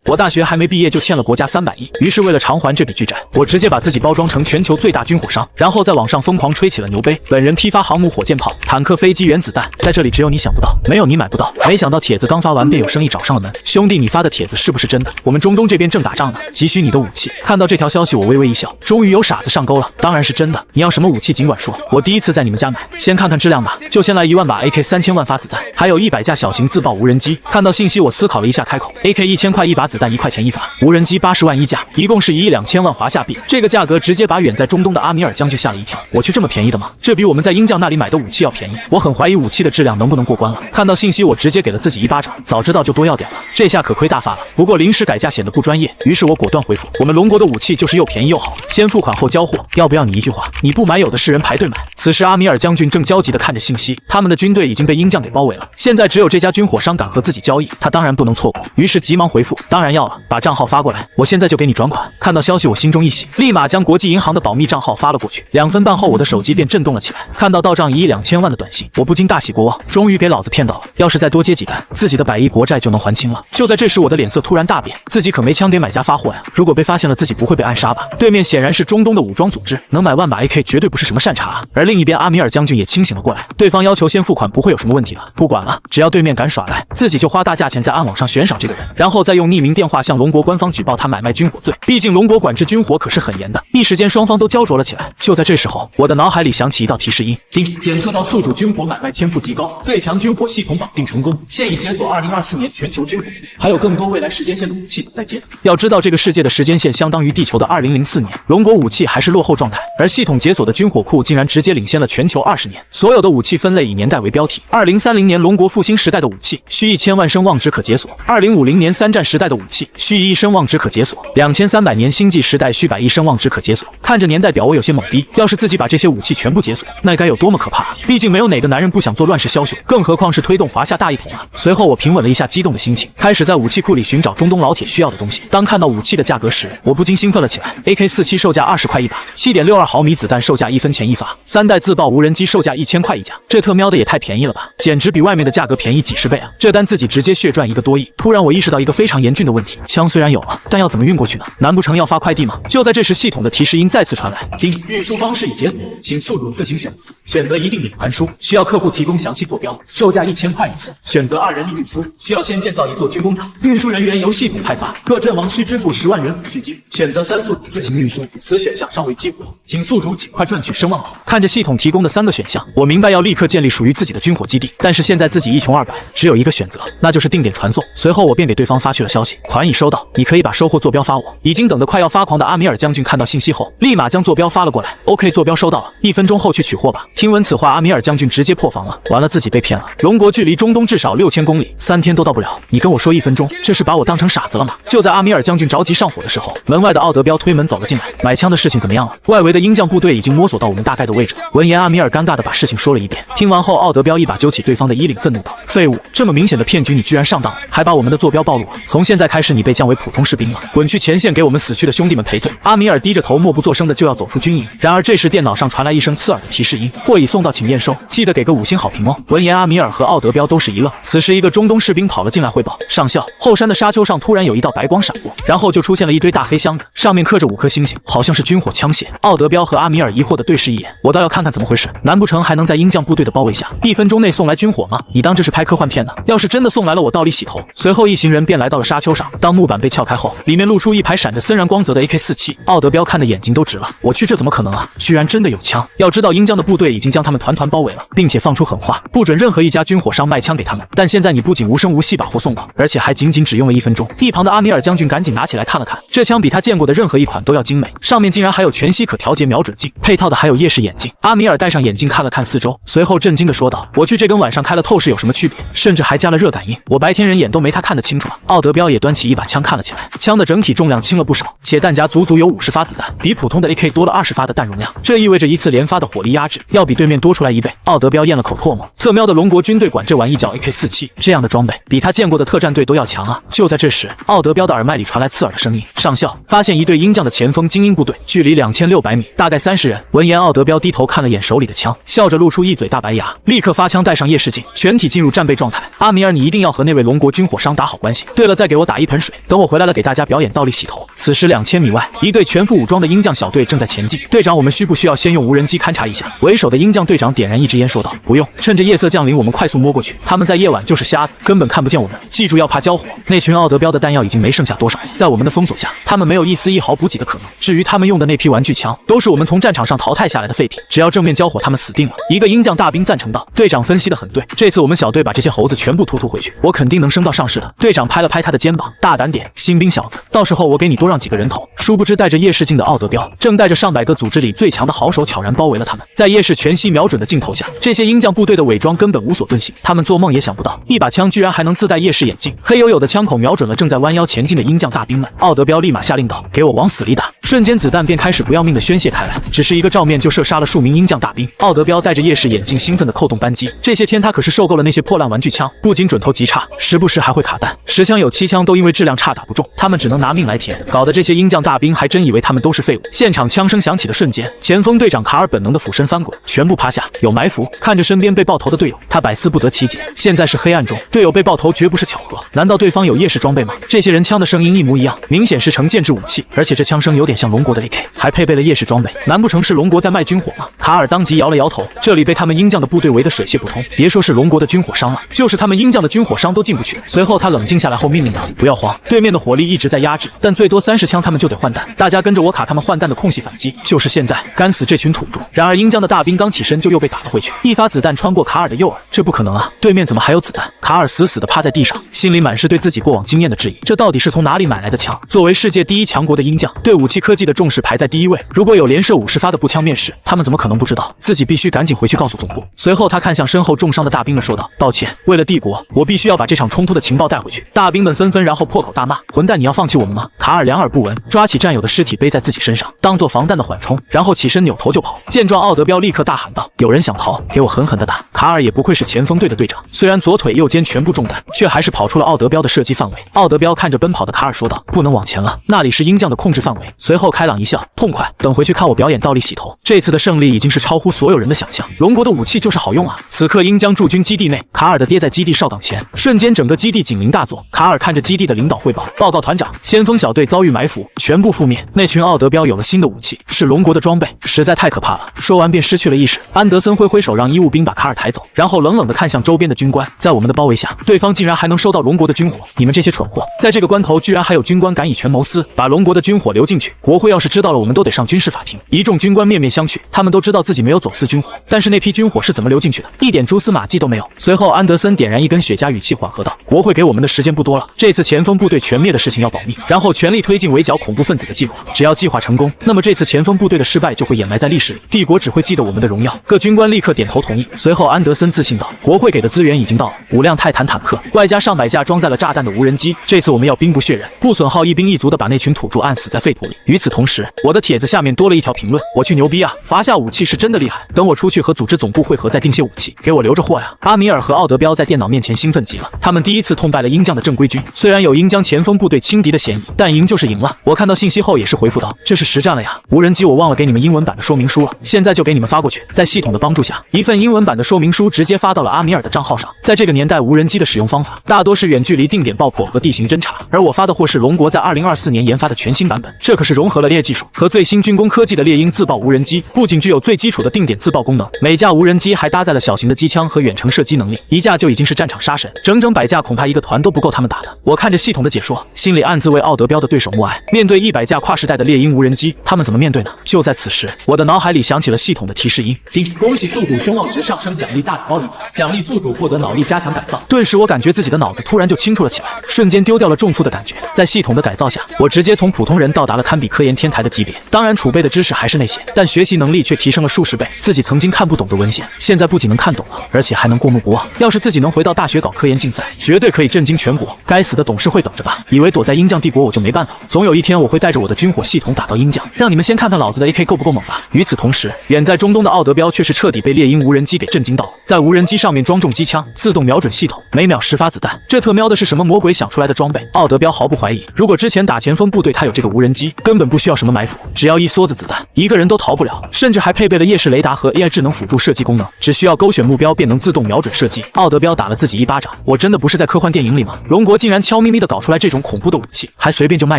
我大学还没毕业就欠了国家300亿，于是为了偿还这笔巨债，我直接把自己包装成全球最大军火商，然后在网上疯狂吹起了牛杯。本人批发航母、火箭炮、坦克、飞机、原子弹，在这里只有你想不到，没有你买不到。没想到帖子刚发完便有生意找上了门。兄弟，你发的帖子是不是真的？我们中东这边正打仗呢，急需你的武器。看到这条消息，我微微一笑，终于有傻子上钩了。当然是真的，你要什么武器尽管说，我第一次在你们家买。先看看质量吧，就先来1万把 AK3000万发子弹，还有100架小型自爆无人机。看到信息我思考了一下，开口 AK1000块1把，子弹1块钱1发，无人机80万1架，一共是1亿2000万华夏币。这个价格直接把远在中东的阿米尔将军吓了一跳。我去这么便宜的吗？这比我们在鹰将那里买的武器要便宜。我很怀疑武器的质量能不能过关了。看到信息我直接给了自己1巴掌，早知道就多要点了，这下可亏大发了。不过临时改价显得不专业，于是我果断回复，我们龙国的武器就是又便宜又好，先付款后交货，要不要你一句话？你不买有的是人排队买。此时阿米尔将军正焦急地看着信息，他们的军队已经被鹰将给包围了，现在只有这家军火商敢和自己交易，他当然不能错过，于是急忙回复，当然要了，把账号发过来，我现在就给你转款。看到消息我心中一喜，立马将国际银行的保密账号发了过去。2分半后我的手机便震动了起来，看到到账1亿2000万的短信，我不禁大喜过望，终于给老子骗到了，要是再多接几单，自己的100亿国债就能还清了。就在这时我的脸色突然大变，自己可没枪给买家发货呀，如果被发现了自己不会被暗杀吧？对面显然是中东的武装组织，能买万把 AK 绝对不是什么善茬啊。而另一边阿米尔将军也清醒了过来，对方要求先付款不会有什么问题了，不管了，只要对面敢耍赖，自己就花大价钱在暗网上悬赏这个人，然后再用匿名电话向龙国官方举报他买卖军火罪。毕竟龙国管制军火可是很严的。一时间双方都焦灼了起来。就在这时候，我的脑海里响起一道提示音：叮，检测到宿主军火买卖天赋极高，最强军火系统绑定成功，现已解锁2024年全球军火，还有更多未来时间线的武器等待解锁。要知道这个世界的时间线相当于地球的2004年，龙国武器还是落后状态，而系统解锁的军火库竟然直接领先了全球20年。所有的武器分类以年代为标题，2030年龙国复兴时代的武器需1000万声望值可解锁，2050年3战时代的武器需1亿声望值可解锁，2300年星际时代需100亿声望值可解锁。看着年代表我有些懵逼，要是自己把这些武器全部解锁，那该有多么可怕啊！毕竟没有哪个男人不想做乱世枭雄，更何况是推动华夏大一统啊！随后我平稳了一下激动的心情，开始在武器库里寻找中东老铁需要的东西。当看到武器的价格时，我不禁兴奋了起来。AK47售价20块一把，7.62毫米子弹售价1分钱一发，3代自爆无人机售价1000块一架，这特喵的也太便宜了吧，简直比外面的价格便宜几十倍啊！这单自己直接血赚1个多亿。突然我意识到一个非常严峻的问题，枪虽然有了，但要怎么运过去呢？难不成要发快递吗？就在这时，系统的提示音再次传来：叮，运输方式已解锁，请宿主自行选择，选择一定点传输，需要客户提供详细坐标，售价1000块一次，选择2人力运输，需要先建造一座军工厂，运输人员由系统派发，各阵亡需支付10万元抚恤金，选择3宿主自行运输，此选项尚未激活，请宿主尽快赚取声望值。看着系统提供的3个选项，我明白要立刻建立属于自己的军火基地，但是现在自己一穷二白，只有一个选择，那就是定点传送。随后我便给对方发去了消息，款已收到，你可以把收货坐标发我。已经等得快要发狂的阿米尔将军看到信息后，立马将坐标发了过来。OK， 坐标收到了，1分钟后去取货吧。听闻此话，阿米尔将军直接破防了，完了，自己被骗了。龙国距离中东至少6000公里，3天都到不了。你跟我说1分钟，这是把我当成傻子了吗？就在阿米尔将军着急上火的时候，门外的奥德彪推门走了进来。买枪的事情怎么样了？外围的鹰将部队已经摸索到我们大概的位置。闻言，阿米尔尴尬地把事情说了一遍。听完后，奥德彪一把揪起对方的衣领，愤怒道：废物，这么明显的骗局你居然上当了，还把我们的坐标暴露了。从现在开始，你被降为普通士兵了，滚去前线给我们死去的兄弟们赔罪。阿米尔低着头，默不作声的就要走出军营。然而这时电脑上传来一声刺耳的提示音：货已送到，请验收，记得给个5星好评哦。闻言，阿米尔和奥德彪都是一愣。此时一个中东士兵跑了进来汇报：上校，后山的沙丘上突然有一道白光闪过，然后就出现了一堆大黑箱子，上面刻着5颗星星，好像是军火枪械。奥德彪和阿米尔疑惑的对视一眼，我倒要看看怎么回事，难不成还能在鹰将部队的包围下1分钟内送来军火吗？你当这是拍科幻片呢？要是真的送来了，我倒立洗头。随后一行人便来到了沙丘上，当木板被撬开后，里面露出一排闪着森然光泽的 AK47，奥德彪看的眼睛都直了。我去，这怎么可能啊？居然真的有枪！要知道鹰将的部队已经将他们团团包围了，并且放出狠话，不准任何一家军火商卖枪给他们。但现在你不仅无声无息把货送到，而且还仅只用了1分钟。一旁的阿米尔将军赶紧拿起来看了看，这枪比他见过的任何一款都要精美，上面竟然还有全息可调节瞄准镜，配套的还有夜视眼镜。阿米尔戴上眼镜看了看四周，随后震惊地说道：我去，这跟晚上开了透视有什么区别？甚至还加了热感应，我白天人眼都没他看得清楚了。奥德彪也端起一把枪看了起来，枪的整体重量轻了不少，且弹夹足足有50发子弹，比普通的 AK 多了20发的弹容量，这意味着一次连发的火力压制要比对面多出来1倍。奥德彪咽了口唾沫，特喵的龙国军队管这玩意叫 AK47，这样的装备比他见过的特战队都要强啊！就在这时，奥德彪的耳麦里传来刺耳的声音：上校，发现一队鹰将的前锋精英部队，距离2600米，大概30人。闻言，奥德彪低头看了眼手里的枪，笑着露出一嘴大白牙，立刻发枪，戴上夜视镜，全体进入战备状态。阿米尔，你一定要和那位龙国军火商打好关系。对了，再给我打打一盆水，等我回来了给大家表演倒立洗头。此时2000米外，一队全副武装的鹰将小队正在前进。队长，我们需不需要先用无人机勘察一下？为首的鹰将队长点燃一支烟说道：“不用，趁着夜色降临，我们快速摸过去。他们在夜晚就是瞎的，根本看不见我们。记住要怕交火。那群奥德标的弹药已经没剩下多少，在我们的封锁下，他们没有一丝一毫补给的可能。至于他们用的那批玩具枪，都是我们从战场上淘汰下来的废品，只要正面交火，他们死定了。”一个鹰将大兵赞成道：“队长分析的很对，这次我们小队把这些猴子全部突回去，我肯定能升到上士的。”队长拍了拍他的肩膀：“大胆点，新兵小子，到时候我给你多让几个人头。”殊不知带着夜视镜的奥德标正带着上百个组织里最强的好手悄然包围了他们。在夜视全息瞄准的镜头下，这些鹰将部队的伪装根本无所遁形，他们做梦也想不到，一把枪居然还能自带夜视眼镜。黑黝黝的枪口瞄准了正在弯腰前进的鹰将大兵们，奥德标立马下令道：“给我往死里打！”瞬间子弹便开始不要命的宣泄开来，只是一个照面就射杀了数名鹰将大兵。奥德标带着夜视眼镜兴奋地扣动扳机，这些天他可是受够了那些破烂玩具枪，不仅准头极差，时不时还会卡弹，10枪有7枪都因为质量差打不中，他们只能拿命来填，搞得这些鹰将大兵还真以为他们都是废物。现场枪声响起的瞬间，前锋队长卡尔本能的俯身翻滚，全部趴下，有埋伏。看着身边被爆头的队友，他百思不得其解。现在是黑暗中，队友被爆头绝不是巧合，难道对方有夜视装备吗？这些人枪的声音一模一样，明显是成建制武器，而且这枪声有点像龙国的 AK， 还配备了夜视装备，难不成是龙国在卖军火吗？卡尔当即摇了摇头，这里被他们鹰将的部队围得水泄不通，别说是龙国的军火商了，就是他们鹰将的军火商都进不去。随后他冷静下来后命令道：“不要慌，对面的火力一直在压制，但最多30枪他们就得换弹，大家跟着我卡他们换弹的空隙反击，就是现在，干死这群土著！”然而鹰将的大兵刚起身就又被打了回去，一发子弹穿过卡尔的右耳，这不可能啊，对面怎么还有子弹？卡尔死死地趴在地上，心里满是对自己过往经验的质疑，这到底是从哪里买来的枪？作为世界第一强国的鹰将，对武器科技的重视排在第1位，如果有连射50发的步枪面试，他们怎么可能不知道？自己必须赶紧回去告诉总部。随后他看向身后重伤的大兵们说道：“抱歉，为了帝国，我必须要把这场冲突的情报带回去。”大兵们纷纷然后破口大骂：“混蛋，你要放弃我们吗？”卡尔两耳不闻，抓起战友的尸体背在自己身上，当做防弹的缓冲，然后起身扭头就跑。见状，奥德标立刻大喊道：“有人想逃，给我狠狠地打！”卡尔也不愧是前锋队的队长，虽然左腿右肩全部中弹，却还是跑出了奥德标的射击范围。奥德标看着奔跑的卡尔说道：“不能往前了，那里是鹰将的控制范围。”随后开朗一笑：“痛快，等回去看我表演倒立洗头。”这次的胜利已经是超乎所有人的想象，龙国的武器就是好用啊！此刻鹰将驻军基地内，卡尔的爹在基地哨岗前，瞬间整个基地警铃大作。卡尔看着基地的领导汇报：“报告团长，先锋小队遭遇埋伏，全部覆灭。那群奥德标有了新的武器，是龙国的装备，实在太可怕了。”说完便失去了意识。安德森挥手让医务兵把卡尔抬走，然后冷冷地看向周边的军官，在我们的包围下，对方竟然还能收到龙国的军火，你们这些蠢货！在这个关头，居然还有军官敢以权谋私，把龙国的军火流进去，国会要是知道了，我们都得上军事法庭。一众军官面面相觑，他们都知道自己没有走私军火，但是那批军火是怎么流进去的，一点蛛丝马迹都没有。随后安德森点燃一根雪茄，语气缓和道：“国会给我们的时间不多了，这次前锋部队全灭的事情要保密，然后全力推进围剿恐怖分子的计划。只要计划成功，那么这次前锋部队的失败就会掩埋在历史里，帝国只会记得我们的荣耀。”各军官立刻点头同意。随后安德森自信道：“国会给的资源已经到了，5辆泰坦坦克，外加上百架装载了炸弹的无人机，这次我们要兵不血刃，不损耗一兵一卒的把那群土著按死在废土里。”与此同时，我的帖子下面多了一条评论：“我去牛逼啊，华夏武器是真的厉害，等我出去和组织总部会合再订些武器，给我留着货呀！”阿米尔和奥德标在电脑面前兴奋极了，他们第一次痛败了鹰将的正规军，虽然有鹰将前锋部队轻敌的嫌疑，但赢就是赢了。我看到信息后也是回复道：“这是实战了呀，无人机我忘了给你们英文版的说明书了，现在就给你们发过去。”在系统的帮助下，一份英文版的说明书直接发到了阿米尔的账号上。在这个年代，无人机的使用方法大多是远距离定点爆破和地形侦察，而我发的货是龙国在2024年研发的全新版本，这可是融合了猎技术和最新军工科技的猎鹰自爆无人机，不仅具有最基础的定点自爆功能，每架无人机还搭载了小型的机枪和远程射击能力，一架就已经是战场杀神，整整100架恐怕一个团都不够他们打的。我看着系统的解说，心里暗自为奥德标的对手默哀。面对100架跨时代的猎鹰无人机，他们怎么面对呢？就在此时，我的脑海里响起了系统的提示音：恭喜宿主声望值上升，奖励大礼包礼，奖励宿主获得脑力加强改造。顿时我感觉自己的脑子突然就清楚了起来，瞬间丢掉了重负的感觉。在系统的改造下，我直接从普通人到达了堪比科研天才的级别。当然储备的知识还是那些，但学习能力却提升了数十倍。自己曾经看不懂的文献，现在不仅能看懂了，而且还能过目不忘。要是自己能回到大学搞科研竞赛，绝对可以震惊全国。该死的董事会等着吧！以为躲在鹰将帝国我就没办法，总有一天我会带着我的军火系统打到鹰将，让你们先看看老子的 AK 够不够猛吧。与此同时，远在中东的奥德标却是彻底被猎鹰无人机给震惊到了，在无人机上面装重机枪、自动瞄准系统，每秒10发子弹，这特喵的是什么魔鬼想出来的装备？奥德标毫不怀疑，如果之前打前锋部队他有这个无人机，根本不需要什么埋伏，只要一梭子子弹，一个人都逃不了，甚至还配备了夜视雷达和 AI 智能辅助射击功能，只需要勾选目标便能自动瞄准射击。奥德标打了自己一巴掌，我真的不是在科幻电影里吗？龙国竟然悄咪咪咪的搞出来这种恐怖的武器，还随便就卖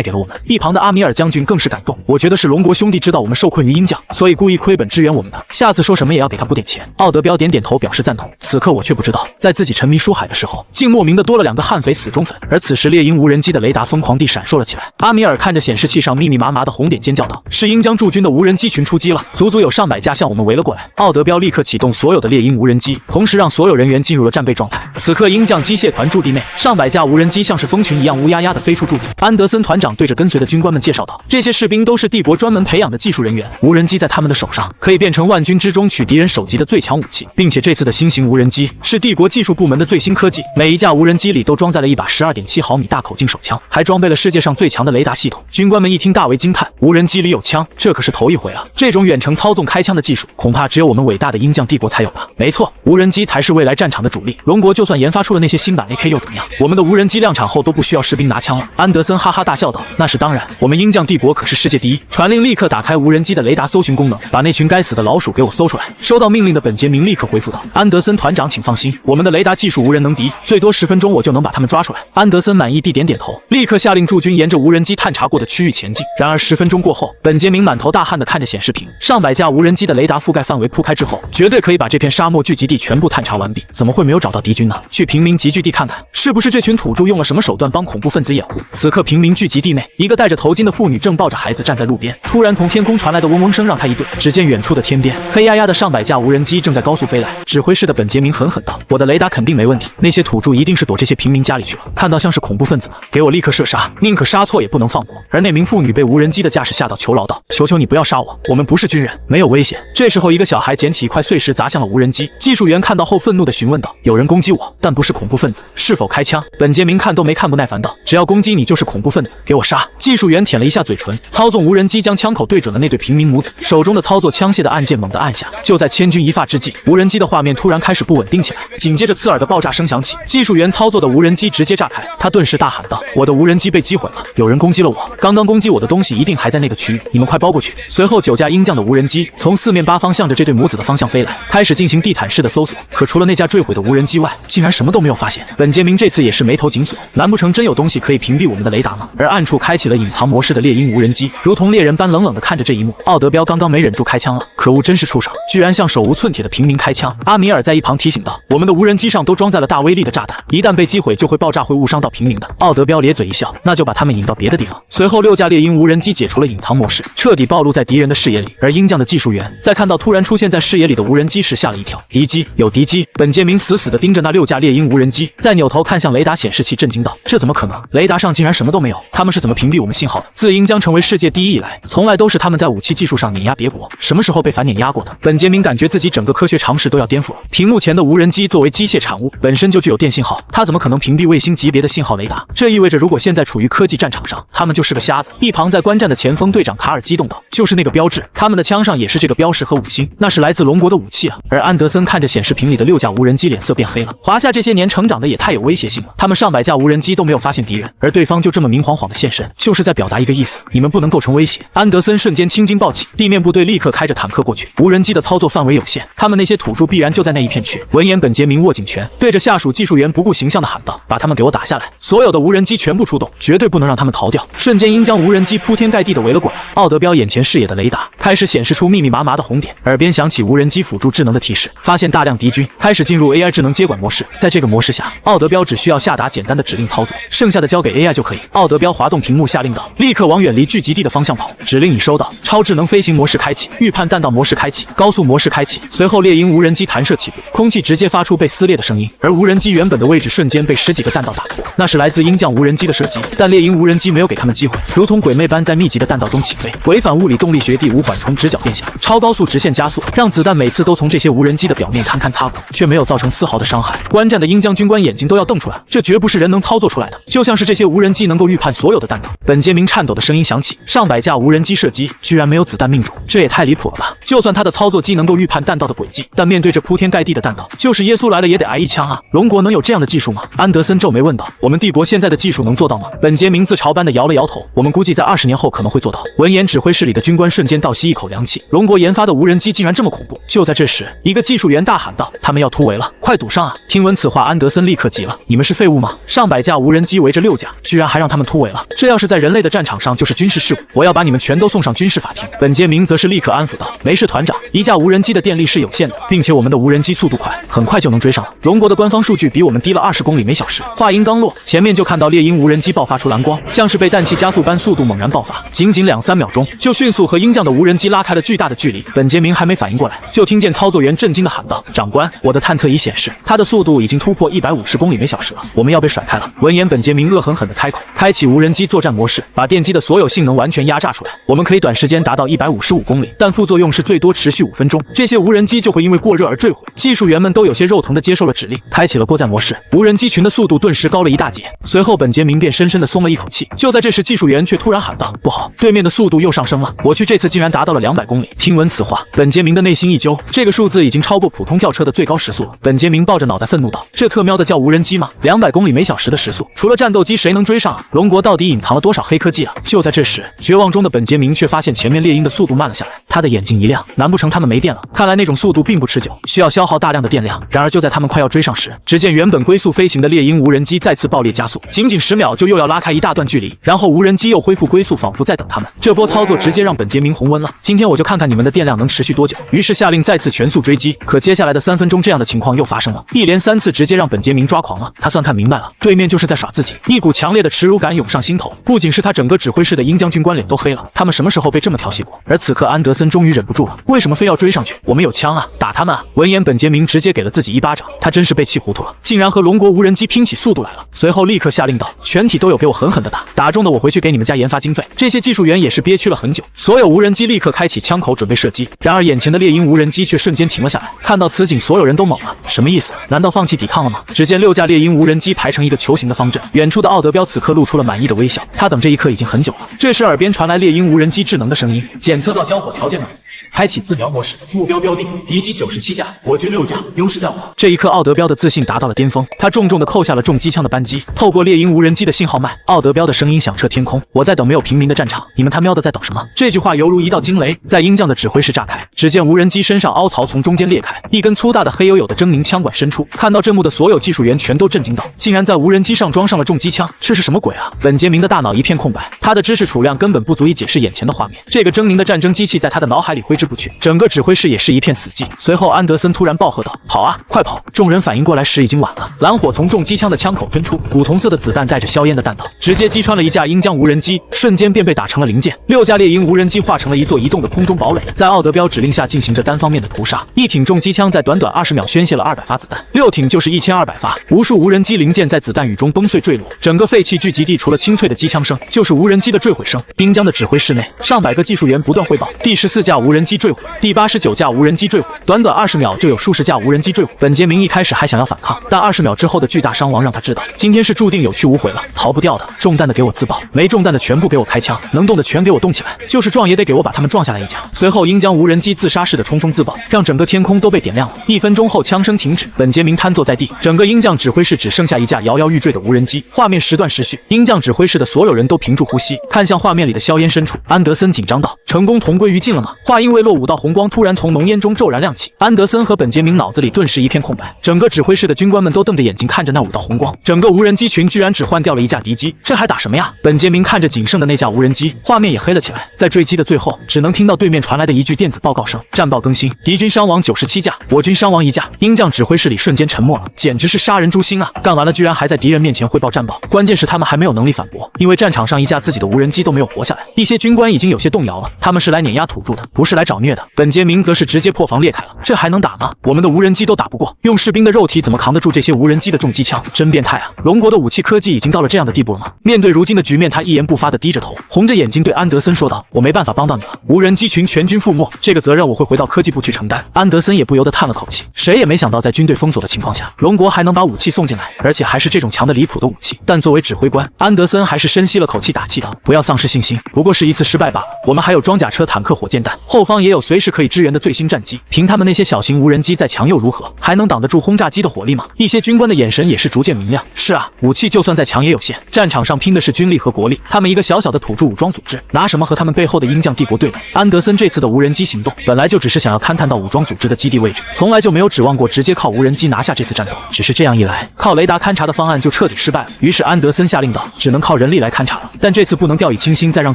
给了我们。一旁的阿米尔将军更是感动，我觉得是龙国兄弟知道我们受困于鹰将，所以故意亏本支援我们的，下次说什么也要给他补点钱。奥德彪点点头表示赞同。此刻我却不知道，在自己沉迷书海的时候，竟莫名的多了2个悍匪死忠粉。而此时猎鹰无人机的雷达疯狂地闪烁了起来。阿米尔看着显示器上密密麻麻的红点，尖叫道：“是鹰将驻军的无人机群出击了，足足有上百架向我们围了过来。”奥德彪立刻启动所有的猎鹰无人机，同时让所有人员进入了战备状态。此刻鹰将机械团驻地内，上百架无人机像是蜂群一样乌压压地飞出驻地。安德森团长对着跟随的军官们介绍道：“这些士兵都是帝国专门培养的技术人员，无人机在他们的手上可以变成万军之中取敌人首级的最强武器，并且这次的新型无人机是帝国技术部门的最新科技，每一架无人机里都装载了一把12.7毫米大口径手枪，还装备了世界上最强的雷达系统。”军官们一听大为惊叹，无人机里有枪，这可是头一回啊！这种远程操纵开枪的技术，恐怕只有我们伟大的鹰将帝国才有吧？没错，无人机才是未来战场的主力。龙国就算研发出了那些新版 AK 又怎么样？我们的无人机量产后都不需要士兵拿枪了。安德森哈哈大笑道：“那是当然，我们鹰将帝国可是世界第一。”传令立刻打开无人机的雷达搜寻功能，把那群该死的老鼠给我搜出来。收到命令的本杰明立刻回复道：“安德森团长，请放心，我们的雷达技术无人能敌，最多10分钟我就能把他们抓出来。”安德森满意地点点头，立刻下令驻军沿着无人机探查过的区域前进。然而10分钟过后，本杰明满头大汗地看着显示屏，上百架无人机的雷达覆盖范围铺开之后，绝对可以把这片沙漠聚集地全部探查完毕。怎么会没有找到敌军呢？去平民集聚地看看，是不是这群土著用了什么手段帮恐怖分子掩护？此刻平民聚集地内，一个戴着头巾的妇女正抱着孩子站在路边，突然从天空传来的嗡嗡声让她一顿。只见远处的天边，黑压压的上百架无人机正在高速飞来。指挥室的本杰明狠狠道：“我的雷达肯定没问题，那些土著一定是躲这些平民家里去了，看到像是恐怖分子了，给我立刻射杀，宁可杀错也不能放过。”而那名妇女被无人机的架势吓到，求饶道：“求求你不要杀我，我们不是军人，没有危险。”这时候，一个小孩捡起一块碎石砸向了无人机。技术员看到后愤怒地询问道：“有人攻击我，但不是恐怖分子，是否开枪？”本杰明看都没看，不耐烦道：“只要攻击你就是恐怖分子，给我杀！”技术员舔了一下嘴唇，操纵无人机将枪口对准了那对平民母子，手中的操作枪械的按键猛地按下。就在千钧一发之际，无人机的画面突然开始不稳定起来，紧接着刺耳的爆炸声响起，技术员操作的无人机直接炸开。他顿时大喊道：“我的无人机被击毁了，有人攻击了我！刚刚攻击我的东西一定还在那个区域，你们快包过去！”随后9架鹰将的无人机从4面8方向着这对母子的方向飞来，开始进行地毯式的搜索。可除了那架坠毁的无人机外，竟然什么都没有发现。本杰明这次也是眉头紧锁，难不成真有东西可以屏蔽我们的雷达吗？而暗处开启了隐藏模式的猎鹰无人机，如同猎人般冷冷地看着这一幕。奥德彪刚刚没忍住开枪了，可恶，真是畜生，居然向手无寸铁的平民开枪。阿米尔在一旁提醒道：“我们的无人机上都装载了大威力的炸弹，一旦被击毁就会爆炸，会误伤到平民的。”奥德彪咧嘴一笑：“那就把他们引到别的地方。”随后6架猎鹰无人机解除了隐藏模式，彻底暴露在敌人的视野里。而鹰将的技术员在看到突然出现在视野里的无人机时吓了一跳，敌机，有敌机！本杰明死死地盯着那6架猎鹰无人机，再扭头看向雷达显示器，震惊道：“这怎么可能？雷达上竟然什么都没有！他们是怎么屏蔽我们信号的？自鹰将成为世界第一以来，从来都是他们在武器技术上碾压别国，什么时候被反碾压过的？”本杰明感觉自己整个科学常识都要颠覆了。屏幕前的无人机作为机械产物，本身就具有电信号，它怎么可能屏蔽卫星级别的信号雷达？这意味着如果现在处于科技战场上，他们就是个瞎子。一旁在观战的前锋队长卡尔激动道：“就是那个标志，他们的枪上也是这个标识和5星，那是来自龙国的武器啊！”而安德森看着显示屏里的6架无人机，脸色变黑了。华夏这些年成长的也太有威胁性了，他们上百架无人机都没有发现敌人，而对方就这么明晃晃的现身，就是在表达一个意思：你们不能构成威胁。安德森瞬间青筋暴起，地面部队立刻开着坦克过去。无人机的操作范围有限，他们那些土著必然就在那一片区。闻言，本杰明握紧拳，对着下属技术员不顾形象的喊道：“把他们给我打下来！所有的无人机全部出动，绝对不能让他们逃掉！”瞬间，鹰将无人机铺天盖地的围了过来。奥德彪眼前视野的雷达开始显示出密密麻麻的红点，耳边响起无人机辅助智能的提示，发现大量敌军，开始进入 AI 智能接管模式。在这个模式下，奥德彪只需要下达简单的指令操作，剩下的交给 AI 就可以。奥德彪滑动屏幕下令道：“立刻往远离聚集地的方向跑。”指令已收到，超智能飞行模式开启，预判弹道模式开启，高速模式开启。随后猎鹰无人机弹射起步，空气直接发出被撕裂的声音，而无人机原本的位置瞬间被10几个弹道打破。那是来自鹰将无人机的射击，但猎鹰无人机没有给他们机会，如同鬼魅般在密集的弹道中起飞，违反物理动力学第5缓冲直角变向，超高速直线加速，让子弹每次都从这些无人机的表面堪堪擦过，却没有造成丝毫的伤害。观战的鹰将军官眼睛都要瞪出来了，这绝不是人能操作出来的，就像是这些无人机能够预判所有的弹道。本杰明颤抖的声音响起，上百架无人机射击居然没有子弹命中，这也太离谱了吧！就算他的操作机能够预判弹道的轨迹，但面对着铺天盖地的弹道，就是耶稣来了也得挨一枪啊！龙国能有这样的技术吗？安德森皱眉问道：“我们帝国现在的技术能做到吗？”本杰明自嘲般的摇了摇头：“我们估计在20年后可能会做到。”闻言，指挥室里的军官瞬间倒吸一口凉气，龙国研发的无人机竟然这么恐怖！就在这时，一个技术员大喊道：“他们要突围了，快堵上啊！”听闻此话，安德森立刻急了：“你们是废物吗？上百架无人机围着6架，居然还让他们突围了。这要是在人类的战场上，就是军事事故，我要把你们全都送上军事法庭。本杰明则是立刻安抚道：“没事，团长，一架无人机的电力是有限的，并且我们的无人机速度快，很快就能追上了。龙国的官方数据比我们低了20公里每小时。”话音刚落，前面就看到猎鹰无人机爆发出蓝光，像是被氮气加速般速度猛然爆发，仅仅2-3秒钟就迅速和鹰将的无人机拉开了巨大的距离。本杰明还没反应过来，就听见操作员震惊地喊道：“长官，我的探测仪显示，它的速度已经突破150公里每小时了，我们要被甩开了。”闻言，本杰明恶狠狠地开口，开启无人机作战模式，把电机的所有性能完全压榨出来。我们可以短时间达到155公里，但副作用是最多持续5分钟，这些无人机就会因为过热而坠毁。技术员们都有些肉疼地接受了指令，开启了过载模式，无人机群的速度顿时高了一大截。随后，本杰明便深深地松了一口气。就在这时，技术员却突然喊道：“不好，对面的速度又上升了，我去这次竟然达到了200公里。”听闻此话，本杰明的内心一揪，这个数字已经超过普通轿车的最高时速了。本杰明抱着脑袋愤怒道：“这特喵的叫无人机吗？200公里每小时的时速，除了战斗机谁能追上啊？龙国到底隐藏了多少黑科技啊？”就在这时，绝望中的本杰明却发现前面猎鹰的速度慢了下来，他的眼睛一亮，难不成他们没电了？看来那种速度并不持久，需要消耗大量的电量。然而就在他们快要追上时，只见原本龟速飞行的猎鹰无人机再次爆裂加速，仅仅10秒就又要拉开一大段距离，然后无人机又恢复龟速，仿佛在等他们。这波操作直接让本杰明红温了，今天我就看看你们的电量能持续多久。于是下令再次全速追击，可接下来的3分钟，这样的情况又发生了，一连3次，直接让本杰明抓狂了。他算看明白了，对面就是在耍自己，一股强烈的耻辱感涌上心头。不仅是他整个指挥室的鹰将军官脸都黑了，他们什么时候被这么调戏过？而此刻安德森终于忍不住了，为什么非要追上去？我们有枪啊，打他们啊！闻言，本杰明直接给了自己一巴掌，他真是被气糊涂了，竟然和龙国无人机拼起速度来了。随后立刻下令道：“全体都有给我狠狠的打，打中的我回去给你们家研发经费。”这些技术员也是憋屈了很久，所有无人机立刻开启枪口准备射击。然而眼前的猎鹰无人机却瞬间停了下来，看到此景，所有人都懵了，什么意思？难道放弃抵抗了吗？只见6架猎鹰无人机排成一个球形的方阵，远处的奥德彪此刻露出了满意的微笑，他等这一刻已经很久了。这时耳边传来猎鹰无人机智能的声音：“检测到交火条件了。”开启自瞄模式，目标标定，敌机97架，我军6架，优势在我。这一刻，奥德彪的自信达到了巅峰，他重重地扣下了重机枪的扳机。透过猎鹰无人机的信号脉，奥德彪的声音响彻天空：“我在等没有平民的战场，你们他喵的在等什么？”这句话犹如一道惊雷，在鹰将的指挥室炸开。只见无人机身上凹槽从中间裂开，一根粗大的黑黝黝的狰狞枪管伸出。看到这幕的所有技术员全都震惊道：“竟然在无人机上装上了重机枪，这是什么鬼啊？”本杰明的大脑一片空白，他的知识储量根本不足以解释眼前的画面。这个狰狞的战争机器在他的脑海里挥之不去，整个指挥室也是一片死寂。随后安德森突然暴喝道：“跑啊，快跑！”众人反应过来时已经晚了，蓝火从重机枪的枪口喷出，古铜色的子弹带着硝烟的弹道，直接击穿了一架鹰将无人机，瞬间便被打成了零件。6架猎鹰无人机化成了一座移动的空中堡垒，在奥德彪指令下进行着单方面的屠杀。一挺重机枪在短短20秒宣泄了200发子弹，6挺就是1200发，无数无人机零件在子弹雨中崩碎坠落，整个废弃聚集地除了清脆的机枪声，就是无人机的坠毁声。鹰将的指挥室内，上百个技术员不断汇报：第14架无人机坠毁，第89架无人机坠毁，短短20秒就有数十架无人机坠毁。本杰明一开始还想要反抗，但20秒之后的巨大伤亡让他知道，今天是注定有去无回了，逃不掉的。中弹的给我自爆，没中弹的全部给我开枪，能动的全给我动起来，就是撞也得给我把他们撞下来一架。随后鹰将无人机自杀式的冲锋自爆，让整个天空都被点亮了。1分钟后，枪声停止，本杰明瘫坐在地，整个鹰将指挥室只剩下一架摇摇欲坠的无人机。画面时断时续，鹰将指挥室的所有人都屏住呼吸，看向画面里的硝烟深处。安德森紧张道：“成功同归于尽了吗？”话音未落，5道红光突然从浓烟中骤然亮起。安德森和本杰明脑子里顿时一片空白，整个指挥室的军官们都瞪着眼睛看着那5道红光。整个无人机群居然只换掉了一架敌机，这还打什么呀？本杰明看着仅剩的那架无人机，画面也黑了起来。在坠机的最后，只能听到对面传来的一句电子报告声：“战报更新，敌军伤亡97架，我军伤亡1架。”鹰将指挥室里瞬间沉默了，简直是杀人诛心啊！干完了居然还在敌人面前汇报战报，关键是他们还没有能力反驳，因为战场上一架自己的无人机都没有活下来。一些军官已经有些动摇了，他们是来碾压土著的，不是来找虐的。本杰明则是直接破防裂开了，这还能打吗？我们的无人机都打不过，用士兵的肉体怎么扛得住这些无人机的重机枪？真变态啊！龙国的武器科技已经到了这样的地步了吗？面对如今的局面，他一言不发地低着头，红着眼睛对安德森说道：“我没办法帮到你了，无人机群全军覆没，这个责任我会回到科技部去承担。”安德森也不由得叹了口气，谁也没想到在军队封锁的情况下，龙国还能把武器送进来，而且还是这种强的离谱的武器。但作为指挥官，安德森还是深吸了口气，打气道：“不要丧失信心，不过是一次失败罢了。我们还有装甲车、坦克、火箭弹，后后方也有随时可以支援的最新战机，凭他们那些小型无人机再强又如何？还能挡得住轰炸机的火力吗？一些军官的眼神也是逐渐明亮。是啊，武器就算再强也有限，战场上拼的是军力和国力，他们一个小小的土著武装组织，拿什么和他们背后的鹰将帝国对垒？安德森这次的无人机行动，本来就只是想要勘探到武装组织的基地位置，从来就没有指望过直接靠无人机拿下这次战斗。只是这样一来，靠雷达勘察的方案就彻底失败了。于是安德森下令道，只能靠人力来勘察了。但这次不能掉以轻心，再让